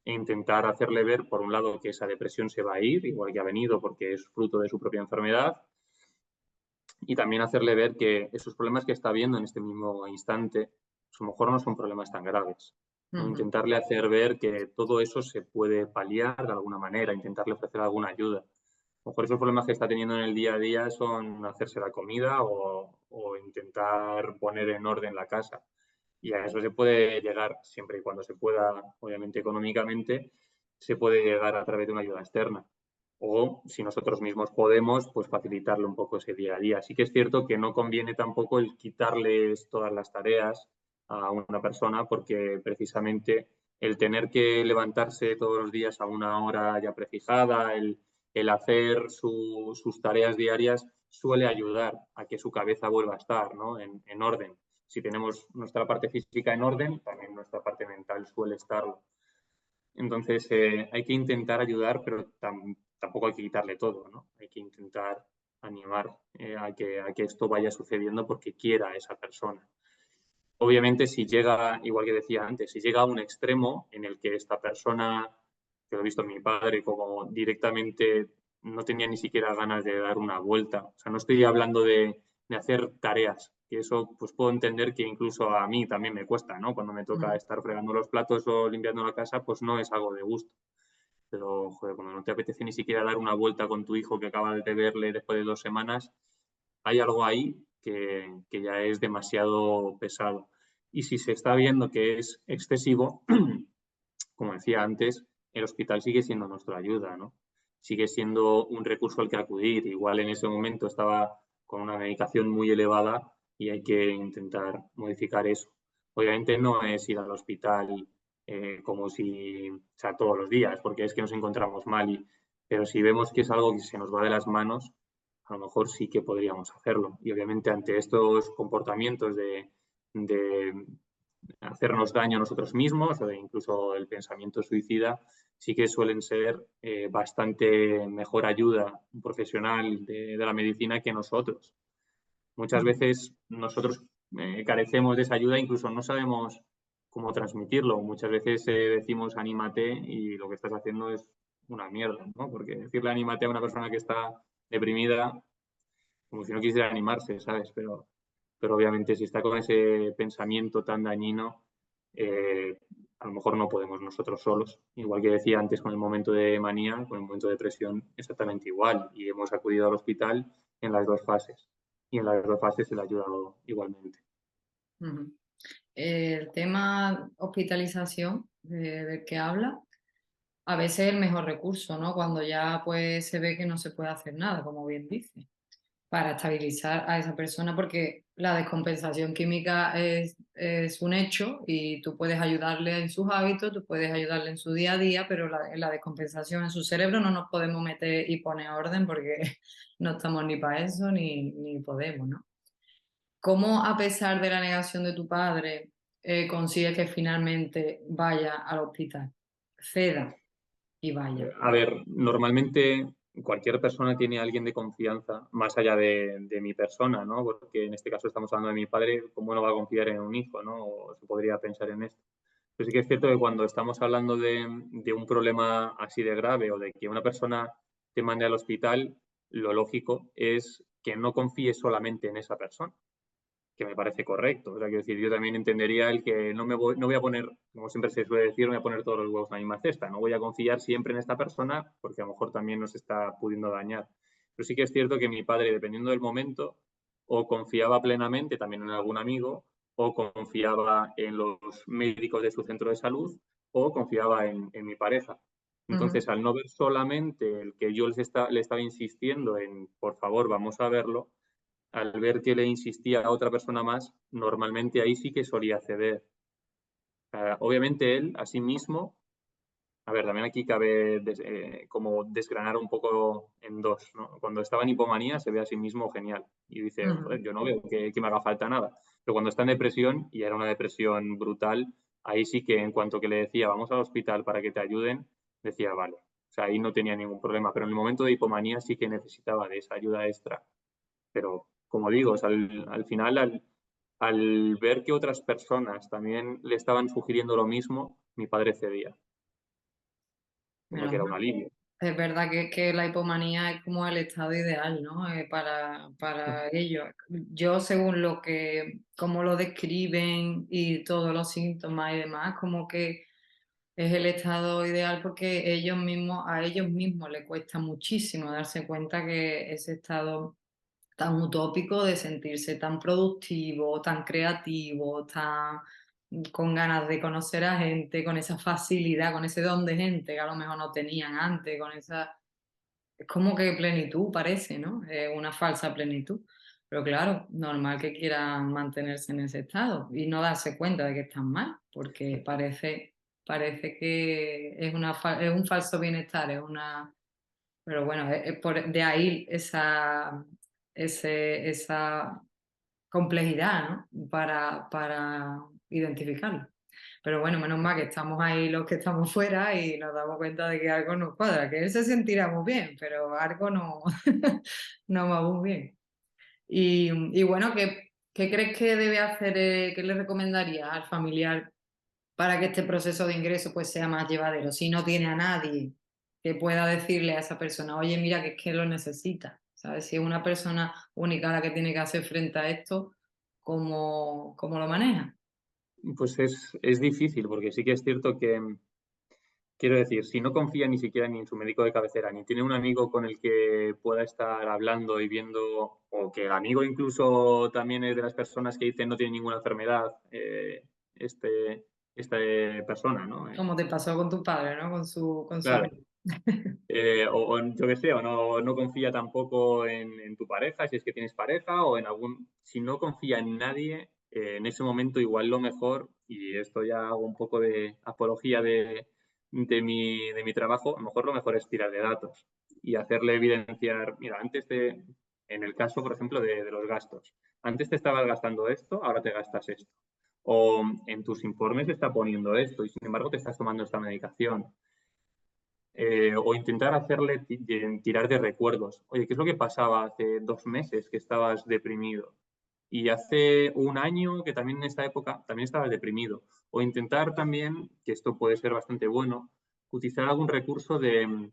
e intentar hacerle ver, por un lado, que esa depresión se va a ir, igual que ha venido, porque es fruto de su propia enfermedad, y también hacerle ver que esos problemas que está viendo en este mismo instante, a lo mejor no son problemas tan graves. ¿No? ujú, Intentarle hacer ver que todo eso se puede paliar de alguna manera, intentarle ofrecer alguna ayuda. A lo mejor esos problemas que está teniendo en el día a día son hacerse la comida o intentar poner en orden la casa. Y a eso se puede llegar siempre y cuando se pueda, obviamente económicamente, se puede llegar a través de una ayuda externa. O si nosotros mismos podemos, pues facilitarle un poco ese día a día. Sí que es cierto que no conviene tampoco el quitarles todas las tareas a una persona porque precisamente el tener que levantarse todos los días a una hora ya prefijada, el hacer sus tareas diarias suele ayudar a que su cabeza vuelva a estar, ¿no? en orden. Si tenemos nuestra parte física en orden, también nuestra parte mental suele estarlo. Entonces, hay que intentar ayudar, pero tampoco hay que quitarle todo, ¿no? Hay que intentar animar a que esto vaya sucediendo porque quiera esa persona. Obviamente, si llega, igual que decía antes, si llega a un extremo en el que esta persona, que lo he visto en mi padre, como directamente no tenía ni siquiera ganas de dar una vuelta. O sea, no estoy hablando de hacer tareas, que eso pues puedo entender que incluso a mí también me cuesta, ¿no? Cuando me toca ujú. estar fregando los platos o limpiando la casa, pues no es algo de gusto. Pero, joder, cuando no te apetece ni siquiera dar una vuelta con tu hijo que acabas de verle después de 2 semanas, hay algo ahí que ya es demasiado pesado. Y si se está viendo que es excesivo, como decía antes, el hospital sigue siendo nuestra ayuda, ¿no? Sigue siendo un recurso al que acudir. Igual en ese momento estaba con una medicación muy elevada y hay que intentar modificar eso. Obviamente no es ir al hospital como si, o sea, todos los días, porque es que nos encontramos mal, pero si vemos que es algo que se nos va de las manos, a lo mejor sí que podríamos hacerlo. Y obviamente ante estos comportamientos de hacernos daño a nosotros mismos o incluso el pensamiento suicida, sí que suelen ser bastante mejor ayuda un profesional de la medicina que nosotros. Muchas Ujú. veces nosotros carecemos de esa ayuda, incluso no sabemos cómo transmitirlo. Muchas veces decimos anímate y lo que estás haciendo es una mierda, ¿no? Porque decirle anímate a una persona que está deprimida, como si no quisiera animarse, ¿sabes? Pero obviamente si está con ese pensamiento tan dañino, eh, a lo mejor no podemos nosotros solos. Igual que decía antes con el momento de manía, con el momento de depresión, exactamente igual. Y hemos acudido al hospital en las dos fases. Y en las dos fases se le ha ayudado igualmente. Ujú. El tema hospitalización del que habla, a veces es el mejor recurso, ¿no? Cuando ya pues se ve que no se puede hacer nada, como bien dice. para estabilizar a esa persona, porque la descompensación química es un hecho y tú puedes ayudarle en sus hábitos, tú puedes ayudarle en su día a día, pero en la descompensación en su cerebro no nos podemos meter y poner orden porque no estamos ni para eso ni podemos, ¿no? ¿Cómo, a pesar de la negación de tu padre, consigues que finalmente vaya al hospital? Ceda y vaya. A ver, normalmente cualquier persona tiene a alguien de confianza más allá de mi persona, ¿no? Porque en este caso estamos hablando de mi padre, ¿cómo no va a confiar en un hijo, ¿no? O se podría pensar en esto. Pero sí que es cierto que cuando estamos hablando de un problema así de grave o de que una persona te mande al hospital, lo lógico es que no confíes solamente en esa persona, que me parece correcto. O sea, quiero decir, yo también entendería el que no voy a poner, como siempre se suele decir, no voy a poner todos los huevos en la misma cesta. No voy a confiar siempre en esta persona porque a lo mejor también nos está pudiendo dañar. Pero sí que es cierto que mi padre, dependiendo del momento, o confiaba plenamente también en algún amigo, o confiaba en los médicos de su centro de salud, o confiaba en mi pareja. Ujú. Entonces, al no ver solamente el que yo le estaba insistiendo en, por favor, vamos a verlo, al ver que le insistía a otra persona más, normalmente ahí sí que solía ceder. Obviamente él, a sí mismo, a ver, también aquí cabe como desgranar un poco en dos, ¿no? Cuando estaba en hipomanía se ve a sí mismo genial y dice, joder, Ujú. yo no veo que me haga falta nada. Pero cuando está en depresión, y era una depresión brutal, ahí sí que en cuanto que le decía, vamos al hospital para que te ayuden, decía, vale. O sea, ahí no tenía ningún problema, pero en el momento de hipomanía sí que necesitaba de esa ayuda extra. Pero, como digo, o sea, al final, al ver que otras personas también le estaban sugiriendo lo mismo, mi padre cedía, viendo que Menos era un mal. alivio. Es verdad que la hipomanía es como el estado ideal, ¿no? Para ello. Yo, según como lo describen y todos los síntomas y demás, como que es el estado ideal porque a ellos mismos les cuesta muchísimo darse cuenta que ese estado tan utópico de sentirse tan productivo, tan creativo, tan con ganas de conocer a gente, con esa facilidad, con ese don de gente que a lo mejor no tenían antes, con esa... Es como que plenitud parece, ¿no? Una falsa plenitud. Pero claro, normal que quieran mantenerse en ese estado y no darse cuenta de que están mal, porque parece que es un falso bienestar, es una... Pero bueno, de ahí esa complejidad, ¿no? Para identificarlo. Pero bueno, menos mal que estamos ahí los que estamos fuera y nos damos cuenta de que algo nos cuadra, que él se sentirá muy bien, pero algo no, no va muy bien. Y bueno, ¿qué crees que debe hacer, qué le recomendaría al familiar para que este proceso de ingreso pues sea más llevadero? Si no tiene a nadie que pueda decirle a esa persona, oye, mira, que es que lo necesita, ¿sabes? Si es una persona única la que tiene que hacer frente a esto, ¿cómo lo maneja? Pues es difícil, porque sí que es cierto que, quiero decir, si no confía ni siquiera ni en su médico de cabecera, ni tiene un amigo con el que pueda estar hablando y viendo, o que el amigo incluso también es de las personas que dicen no tiene ninguna enfermedad, este, esta persona, ¿no? Como te pasó con tu padre, ¿no? Con su Claro. amigo. O yo qué sé, o no confía tampoco en tu pareja, si es que tienes pareja, o en algún, si no confía en nadie, en ese momento igual lo mejor, y esto ya hago un poco de apología de mi trabajo, a lo mejor lo mejor es tirar de datos y hacerle evidenciar, mira, en el caso, por ejemplo, de los gastos, antes te estabas gastando esto, ahora te gastas esto. O en tus informes te está poniendo esto y sin embargo te estás tomando esta medicación, o intentar hacerle tirar de recuerdos. Oye, ¿qué es lo que pasaba hace 2 meses que estabas deprimido? Y hace un año que también en esta época también estabas deprimido. O intentar también, que esto puede ser bastante bueno, utilizar algún recurso de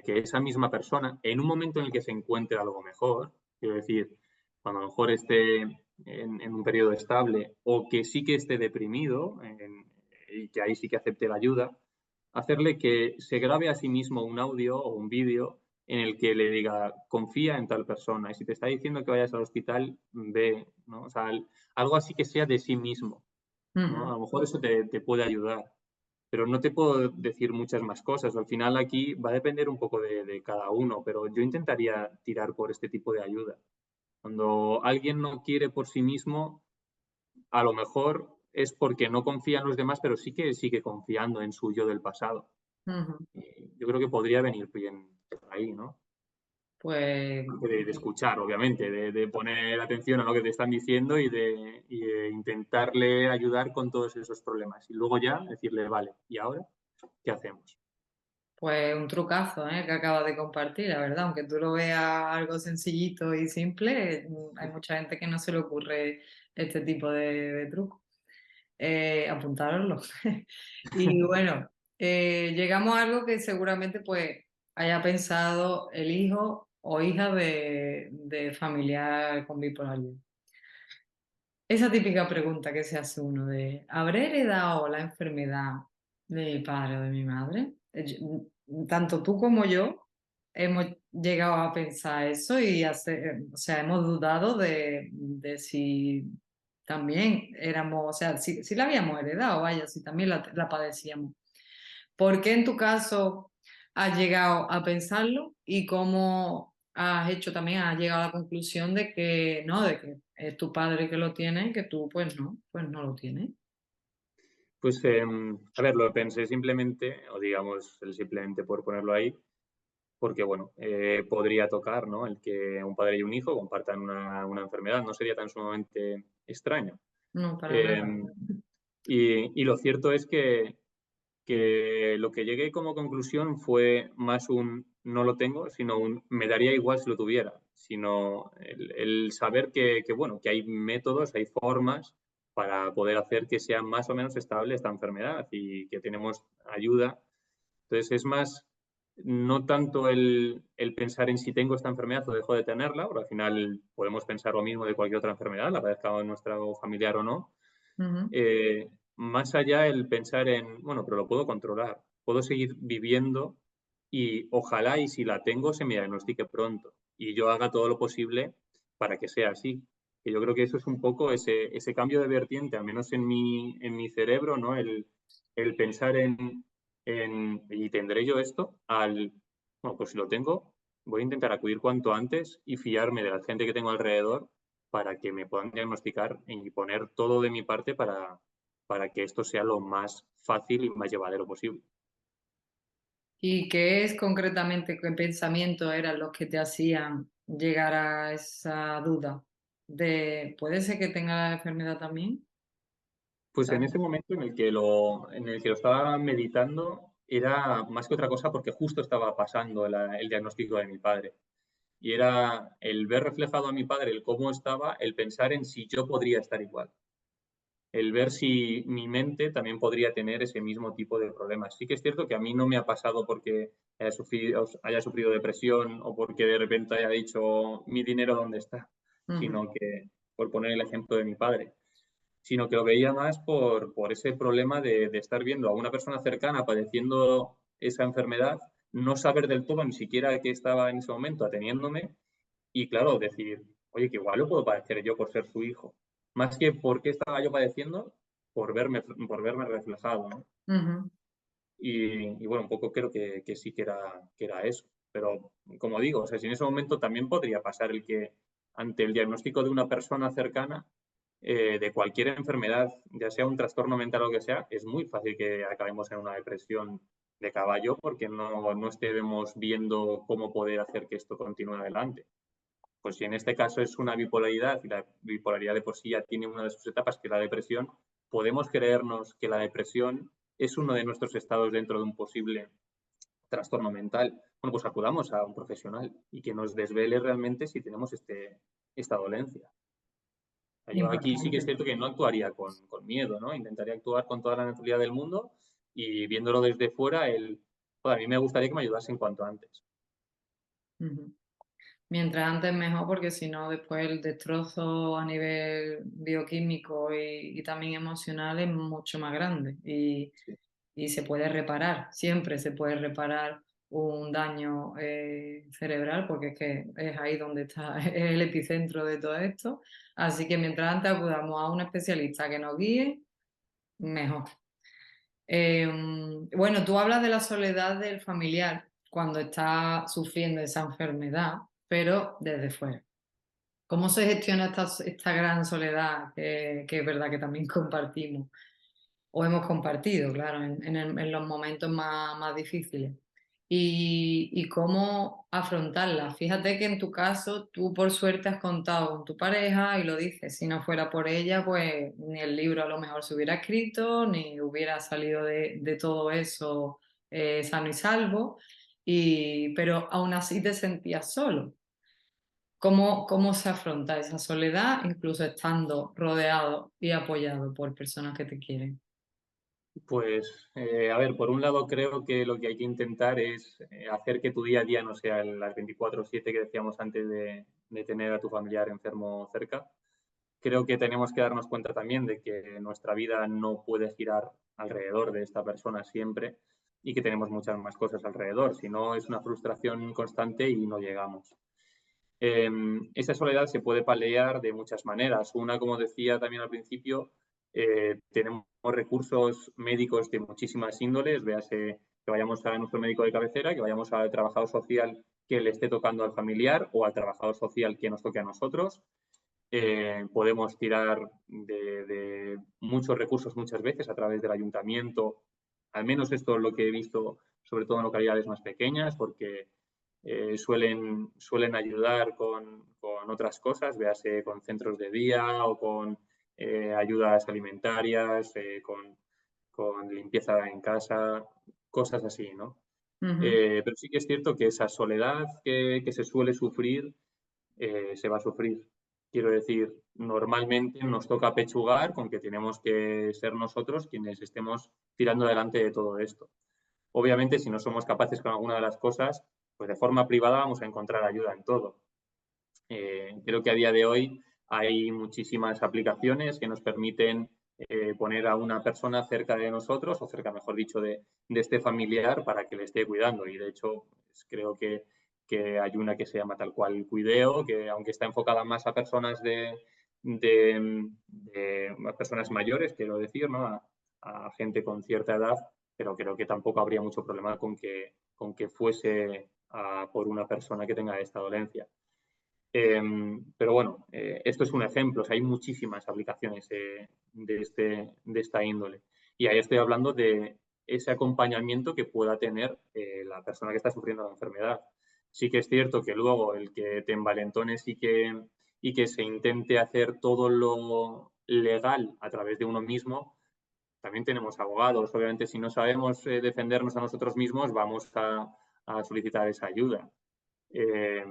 que esa misma persona, en un momento en el que se encuentre algo mejor, quiero decir, cuando a lo mejor esté en un periodo estable o que sí que esté deprimido y que ahí sí que acepte la ayuda, hacerle que se grabe a sí mismo un audio o un vídeo en el que le diga, confía en tal persona y si te está diciendo que vayas al hospital, ve, ¿no? O sea, algo así que sea de sí mismo, ¿no? A Ujú. lo mejor eso te puede ayudar. pero no te puedo decir muchas más cosas. Al final aquí va a depender un poco de cada uno, pero yo intentaría tirar por este tipo de ayuda. Cuando alguien no quiere por sí mismo, a lo mejor es porque no confía en los demás, pero sí que sigue confiando en su yo del pasado. Ujú. Y yo creo que podría venir bien por ahí, ¿no? Pues De escuchar, obviamente, de poner atención a lo que te están diciendo y de intentarle ayudar con todos esos problemas. Y luego ya decirle, vale, ¿y ahora qué hacemos? Pues un trucazo, ¿eh? Que acabas de compartir, la verdad. Aunque tú lo veas algo sencillito y simple, hay mucha gente que no se le ocurre este tipo de truco. Apuntároslo. Y bueno, llegamos a algo que seguramente pues haya pensado el hijo o hija de familiar con bipolaridad. Esa típica pregunta que se hace uno de, ¿habré heredado la enfermedad de mi padre o de mi madre? Tanto tú como yo hemos llegado a pensar eso y o sea, hemos dudado de si también éramos, o sea, si la habíamos heredado, vaya, si también la padecíamos. ¿Por qué en tu caso has llegado a pensarlo y cómo has hecho también, has llegado a la conclusión de que no, de que es tu padre que lo tiene, que tú pues no lo tienes? Pues, a ver, lo pensé simplemente, o digamos, el simplemente por ponerlo ahí, porque, bueno, podría tocar, ¿no? El que un padre y un hijo compartan una enfermedad, no sería tan sumamente extraño. No, para nada. Em, y lo cierto es que lo que llegué como conclusión fue más un no lo tengo, sino un me daría igual si lo tuviera, sino el saber bueno, que hay métodos, hay formas para poder hacer que sea más o menos estable esta enfermedad y que tenemos ayuda. Entonces es más, no tanto el pensar en si tengo esta enfermedad o dejo de tenerla, porque al final podemos pensar lo mismo de cualquier otra enfermedad, la padezca nuestro familiar o no, Ujú. más allá el pensar en, bueno, pero lo puedo controlar, puedo seguir viviendo y ojalá y si la tengo se me diagnostique pronto y yo haga todo lo posible para que sea así. Que yo creo que eso es un poco ese cambio de vertiente, al menos en mi cerebro, ¿no? El pensar ¿y tendré yo esto? Bueno, pues si lo tengo, voy a intentar acudir cuanto antes y fiarme de la gente que tengo alrededor para que me puedan diagnosticar y poner todo de mi parte para que esto sea lo más fácil y más llevadero posible. ¿Y qué es concretamente, qué pensamientos eran los que te hacían llegar a esa duda de, ¿puede ser que tenga la enfermedad también? Pues en ¿Sabes? ese momento en el que lo estaba meditando, era más que otra cosa porque justo estaba pasando el diagnóstico de mi padre. Y era el ver reflejado a mi padre el cómo estaba, el pensar en si yo podría estar igual. El ver si mi mente también podría tener ese mismo tipo de problemas. Sí que es cierto que a mí no me ha pasado porque haya sufrido depresión o porque de repente haya dicho mi dinero dónde está, Ujú. sino que, por poner el ejemplo de mi padre, sino que lo veía más por ese problema de estar viendo a una persona cercana padeciendo esa enfermedad, no saber del todo ni siquiera qué estaba en ese momento ateniéndome y claro, decir, oye, que igual lo puedo padecer yo por ser su hijo. Más que por qué estaba yo padeciendo, por verme reflejado, ¿no? Ujú. Y bueno, un poco creo que sí que era eso. Pero como digo, o sea, si en ese momento también podría pasar el que ante el diagnóstico de una persona cercana, de cualquier enfermedad, ya sea un trastorno mental o lo que sea, es muy fácil que acabemos en una depresión de caballo porque no estemos viendo cómo poder hacer que esto continúe adelante. Pues si en este caso es una bipolaridad y la bipolaridad de por sí ya tiene una de sus etapas, que es la depresión, podemos creernos que la depresión es uno de nuestros estados dentro de un posible trastorno mental. Bueno, pues acudamos a un profesional y que nos desvele realmente si tenemos esta dolencia. Yo aquí sí que es Importante. cierto que no actuaría con miedo, ¿no? Intentaría actuar con toda la naturalidad del mundo y viéndolo desde fuera, joder, a mí me gustaría que me ayudasen cuanto antes. Ujú. Mientras antes mejor, porque si no, después el destrozo a nivel bioquímico y también emocional es mucho más grande Sí. y se puede reparar, siempre se puede reparar un daño cerebral, porque es que es ahí donde está el epicentro de todo esto. Así que mientras antes acudamos a un especialista que nos guíe, mejor. Bueno, tú hablas de la soledad del familiar cuando está sufriendo esa enfermedad, pero desde fuera. ¿Cómo se gestiona esta gran soledad que es verdad que también compartimos? O hemos compartido, claro, en los momentos más difíciles. Y cómo afrontarla. Fíjate que en tu caso, tú por suerte has contado con tu pareja y lo dices, si no fuera por ella, pues ni el libro a lo mejor se hubiera escrito, ni hubiera salido de todo eso sano y salvo, pero aún así te sentías solo. ¿Cómo se afronta esa soledad, incluso estando rodeado y apoyado por personas que te quieren? Pues, a ver, por un lado creo que lo que hay que intentar es hacer que tu día a día no sea las 24/7 que decíamos antes de tener a tu familiar enfermo cerca. Creo que tenemos que darnos cuenta también de que nuestra vida no puede girar alrededor de esta persona siempre y que tenemos muchas más cosas alrededor. Si no, es una frustración constante y no llegamos. Esa soledad se puede paliar de muchas maneras. Una, como decía también al principio, tenemos recursos médicos de muchísimas índoles, véase que vayamos a nuestro médico de cabecera, que vayamos al trabajador social que le esté tocando al familiar o al trabajador social que nos toque a nosotros. Podemos tirar de muchos recursos muchas veces a través del ayuntamiento. Al menos esto es lo que he visto, sobre todo en localidades más pequeñas, porque suelen ayudar con otras cosas, véase con centros de día o con ayudas alimentarias, con limpieza en casa, cosas así, ¿no? Ujú. Pero sí que es cierto que esa soledad que se suele sufrir se va a sufrir. Quiero decir, normalmente nos toca pechugar con que tenemos que ser nosotros quienes estemos tirando adelante de todo esto. Obviamente, si no somos capaces con alguna de las cosas, pues de forma privada vamos a encontrar ayuda en todo. Creo que a día de hoy hay muchísimas aplicaciones que nos permiten poner a una persona cerca de nosotros, o cerca, mejor dicho, de este familiar para que le esté cuidando. Y de hecho, pues, creo que hay una que se llama tal cual Cuideo, que aunque está enfocada más a personas de personas mayores, quiero decir, ¿no? A gente con cierta edad, pero creo que tampoco habría mucho problema con que fuese por una persona que tenga esta dolencia. Pero bueno, esto es un ejemplo. O sea, hay muchísimas aplicaciones de esta índole. Y ahí estoy hablando de ese acompañamiento que pueda tener la persona que está sufriendo la enfermedad. Sí que es cierto que luego el que te envalentones y que se intente hacer todo lo legal a través de uno mismo, también tenemos abogados. Obviamente, si no sabemos defendernos a nosotros mismos, vamos a solicitar esa ayuda. Eh,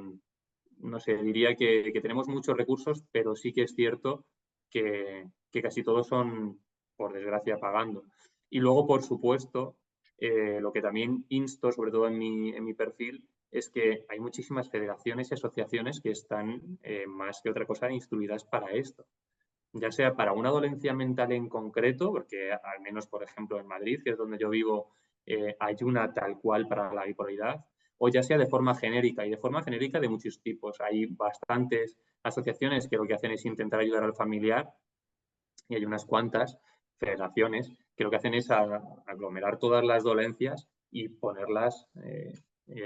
no sé, diría que tenemos muchos recursos, pero sí que es cierto que casi todos son, por desgracia, pagando. Y luego, por supuesto, lo que también insto, sobre todo en mi perfil, es que hay muchísimas federaciones y asociaciones que están más que otra cosa instruidas para esto. Ya sea para una dolencia mental en concreto, porque al menos, por ejemplo, en Madrid, que es donde yo vivo, hay una tal cual para la bipolaridad, o ya sea de forma genérica, y de forma genérica de muchos tipos. Hay bastantes asociaciones que lo que hacen es intentar ayudar al familiar, y hay unas cuantas federaciones que lo que hacen es aglomerar todas las dolencias y ponerlas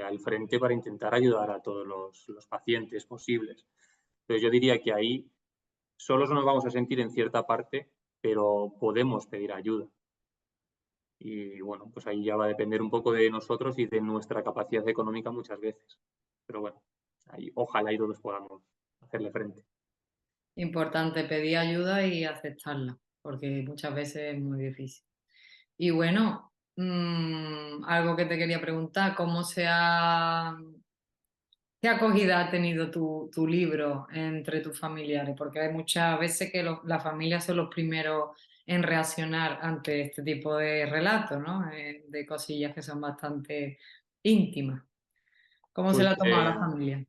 al frente para intentar ayudar a todos los pacientes posibles. Entonces yo diría que ahí solos nos vamos a sentir en cierta parte, pero podemos pedir ayuda. Y bueno, pues ahí ya va a depender un poco de nosotros y de nuestra capacidad económica muchas veces. Pero bueno, ahí, ojalá y todos podamos hacerle frente. Importante pedir ayuda y aceptarla, porque muchas veces es muy difícil. Y bueno, algo que te quería preguntar, qué acogida ha tenido tu libro entre tus familiares? Porque hay muchas veces que las familias son los primeros en reaccionar ante este tipo de relatos, ¿no? De cosillas que son bastante íntimas. ¿Cómo se la Pues ha tomado la familia?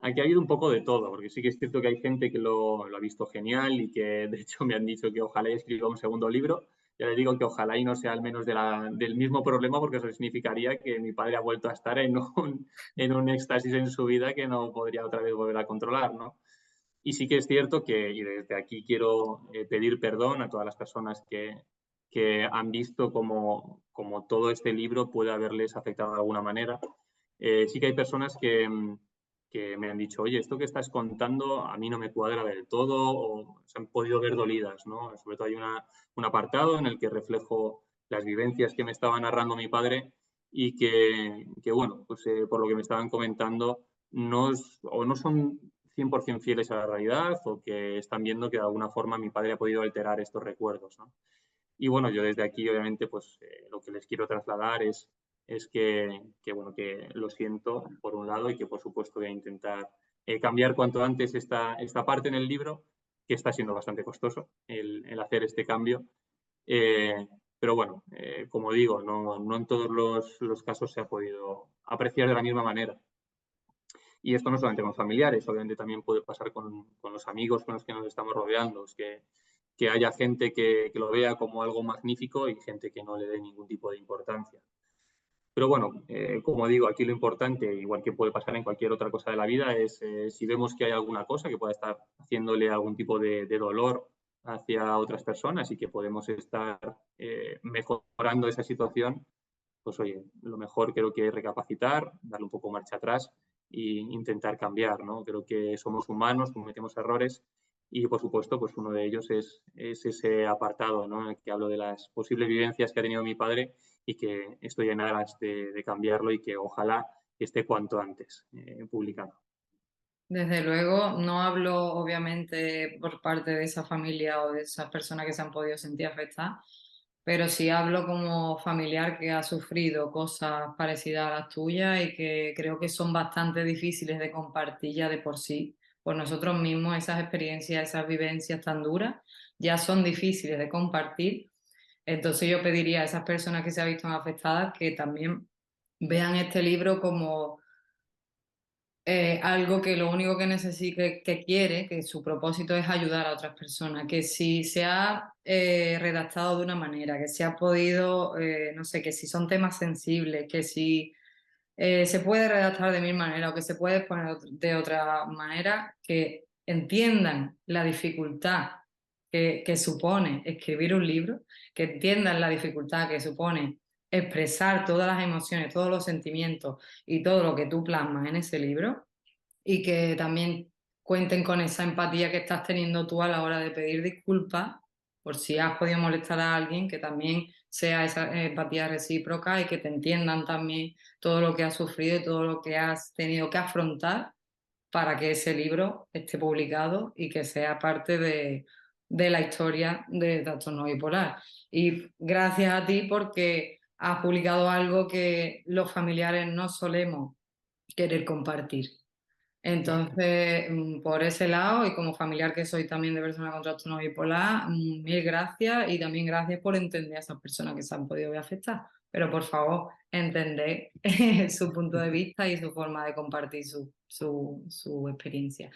aquí ha habido un poco de todo, porque sí que es cierto que hay gente que lo ha visto genial y que de hecho me han dicho que ojalá y escriba un segundo libro. Ya les digo que ojalá y no sea al menos del mismo problema, porque eso significaría que mi padre ha vuelto a estar en un éxtasis en su vida que no podría otra vez volver a controlar, ¿no? Y sí que es cierto que, y desde aquí quiero pedir perdón a todas las personas que han visto como todo este libro puede haberles afectado de alguna manera. Sí que hay personas que me han dicho, oye, esto que estás contando a mí no me cuadra del todo, o se han podido ver dolidas, ¿no? Sobre todo hay un apartado en el que reflejo las vivencias que me estaba narrando mi padre y que bueno, pues por lo que me estaban comentando, o no son 100% fieles a la realidad o que están viendo que de alguna forma mi padre ha podido alterar estos recuerdos, ¿no? Y bueno, yo desde aquí, obviamente, pues lo que les quiero trasladar es bueno, que lo siento por un lado y que por supuesto voy a intentar cambiar cuanto antes esta parte en el libro, que está siendo bastante costoso el hacer este cambio. Eh, pero bueno, como digo, no en todos los casos se ha podido apreciar de la misma manera. Y esto no solamente con familiares, obviamente también puede pasar con los amigos con los que nos estamos rodeando, que haya gente que lo vea como algo magnífico y gente que no le dé ningún tipo de importancia. Pero bueno, como digo, aquí lo importante, igual que puede pasar en cualquier otra cosa de la vida, es si vemos que hay alguna cosa que pueda estar haciéndole algún tipo de dolor hacia otras personas y que podemos estar mejorando esa situación, pues oye, lo mejor creo que es recapacitar, darle un poco marcha atrás e intentar cambiar, ¿no? Creo que somos humanos, cometemos errores y, por supuesto, pues uno de ellos es ese apartado, ¿no? En el que hablo de las posibles vivencias que ha tenido mi padre y que estoy en aras de cambiarlo y que ojalá esté cuanto antes publicado. Desde luego, no hablo obviamente por parte de esa familia o de esas personas que se han podido sentir afectadas, pero sí hablo como familiar que ha sufrido cosas parecidas a las tuyas y que creo que son bastante difíciles de compartir ya de por sí. Por nosotros mismos, esas experiencias, esas vivencias tan duras ya son difíciles de compartir. Entonces yo pediría a esas personas que se han visto afectadas que también vean este libro como algo que lo único que necesita, que quiere, que su propósito es ayudar a otras personas, que si se ha redactado de una manera, que se ha podido, no sé, que si son temas sensibles, que si se puede redactar de mil maneras o que se puede poner de otra manera, que entiendan la dificultad que supone escribir un libro, que entiendan la dificultad que supone expresar todas las emociones, todos los sentimientos y todo lo que tú plasmas en ese libro y que también cuenten con esa empatía que estás teniendo tú a la hora de pedir disculpas por si has podido molestar a alguien, que también sea esa empatía recíproca y que te entiendan también todo lo que has sufrido y todo lo que has tenido que afrontar para que ese libro esté publicado y que sea parte de la historia de trastorno bipolar. Y gracias a ti porque has publicado algo que los familiares no solemos querer compartir. Entonces, por ese lado, y como familiar que soy también de persona con trastorno bipolar, mil gracias y también gracias por entender a esas personas que se han podido ver afectadas. Pero por favor, entender su punto de vista y su forma de compartir su experiencia.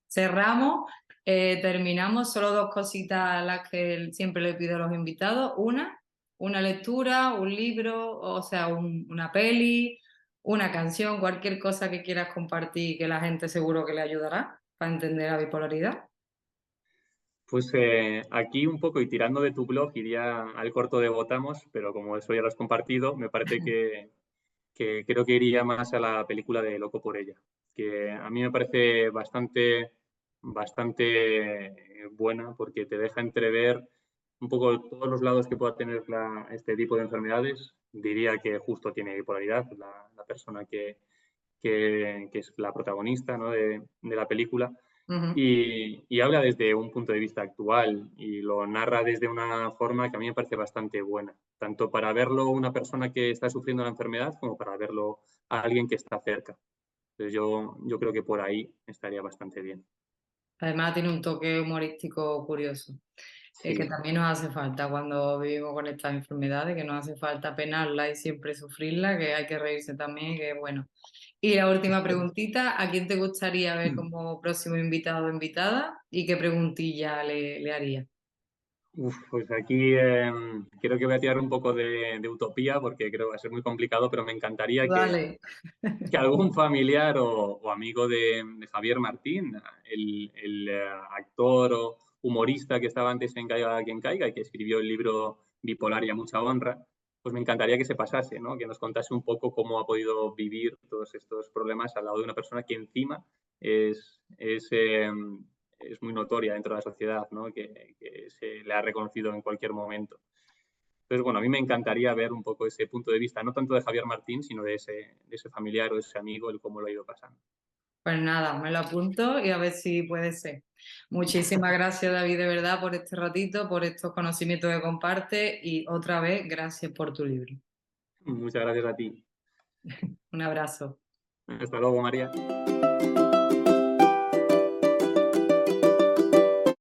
Cerramos, terminamos, solo dos cositas a las que siempre le pido a los invitados. Una lectura, un libro, o sea, una peli, una canción, cualquier cosa que quieras compartir que la gente seguro que le ayudará para entender la bipolaridad. Pues aquí un poco y tirando de tu blog iría al corto de Votamos, pero como eso ya lo has compartido, me parece que creo que iría más a la película de Loco por ella, que a mí me parece bastante buena porque te deja entrever un poco todos los lados que pueda tener este tipo de enfermedades. Diría que justo tiene bipolaridad, la persona que es la protagonista, ¿no? de la película Ujú. y habla desde un punto de vista actual y lo narra desde una forma que a mí me parece bastante buena, tanto para verlo una persona que está sufriendo la enfermedad como para verlo a alguien que está cerca. Entonces yo creo que por ahí estaría bastante bien. Además tiene un toque humorístico curioso, que Sí. también nos hace falta cuando vivimos con estas enfermedades, que nos hace falta penarla y siempre sufrirla, que hay que reírse también, que bueno. Y la última preguntita, ¿a quién te gustaría ver como próximo invitado o invitada? ¿Y qué preguntilla le haría? Uf, pues aquí creo que voy a tirar un poco de utopía porque creo que va a ser muy complicado, pero me encantaría Vale. que algún familiar o amigo de Javier Martín, el actor o humorista que estaba antes en Caiga quien caiga y que escribió el libro bipolar y a mucha honra, pues me encantaría que se pasase, ¿no? Que nos contase un poco cómo ha podido vivir todos estos problemas al lado de una persona que encima es muy notoria dentro de la sociedad, ¿no? Que se le ha reconocido en cualquier momento. Entonces, bueno, a mí me encantaría ver un poco ese punto de vista, no tanto de Javier Martín, sino de ese familiar o ese amigo, el cómo lo ha ido pasando. Pues nada, me lo apunto y a ver si puede ser. Muchísimas gracias, David, de verdad, por este ratito, por estos conocimientos que comparte y otra vez, gracias por tu libro. Muchas gracias a ti. Un abrazo. Hasta luego, María.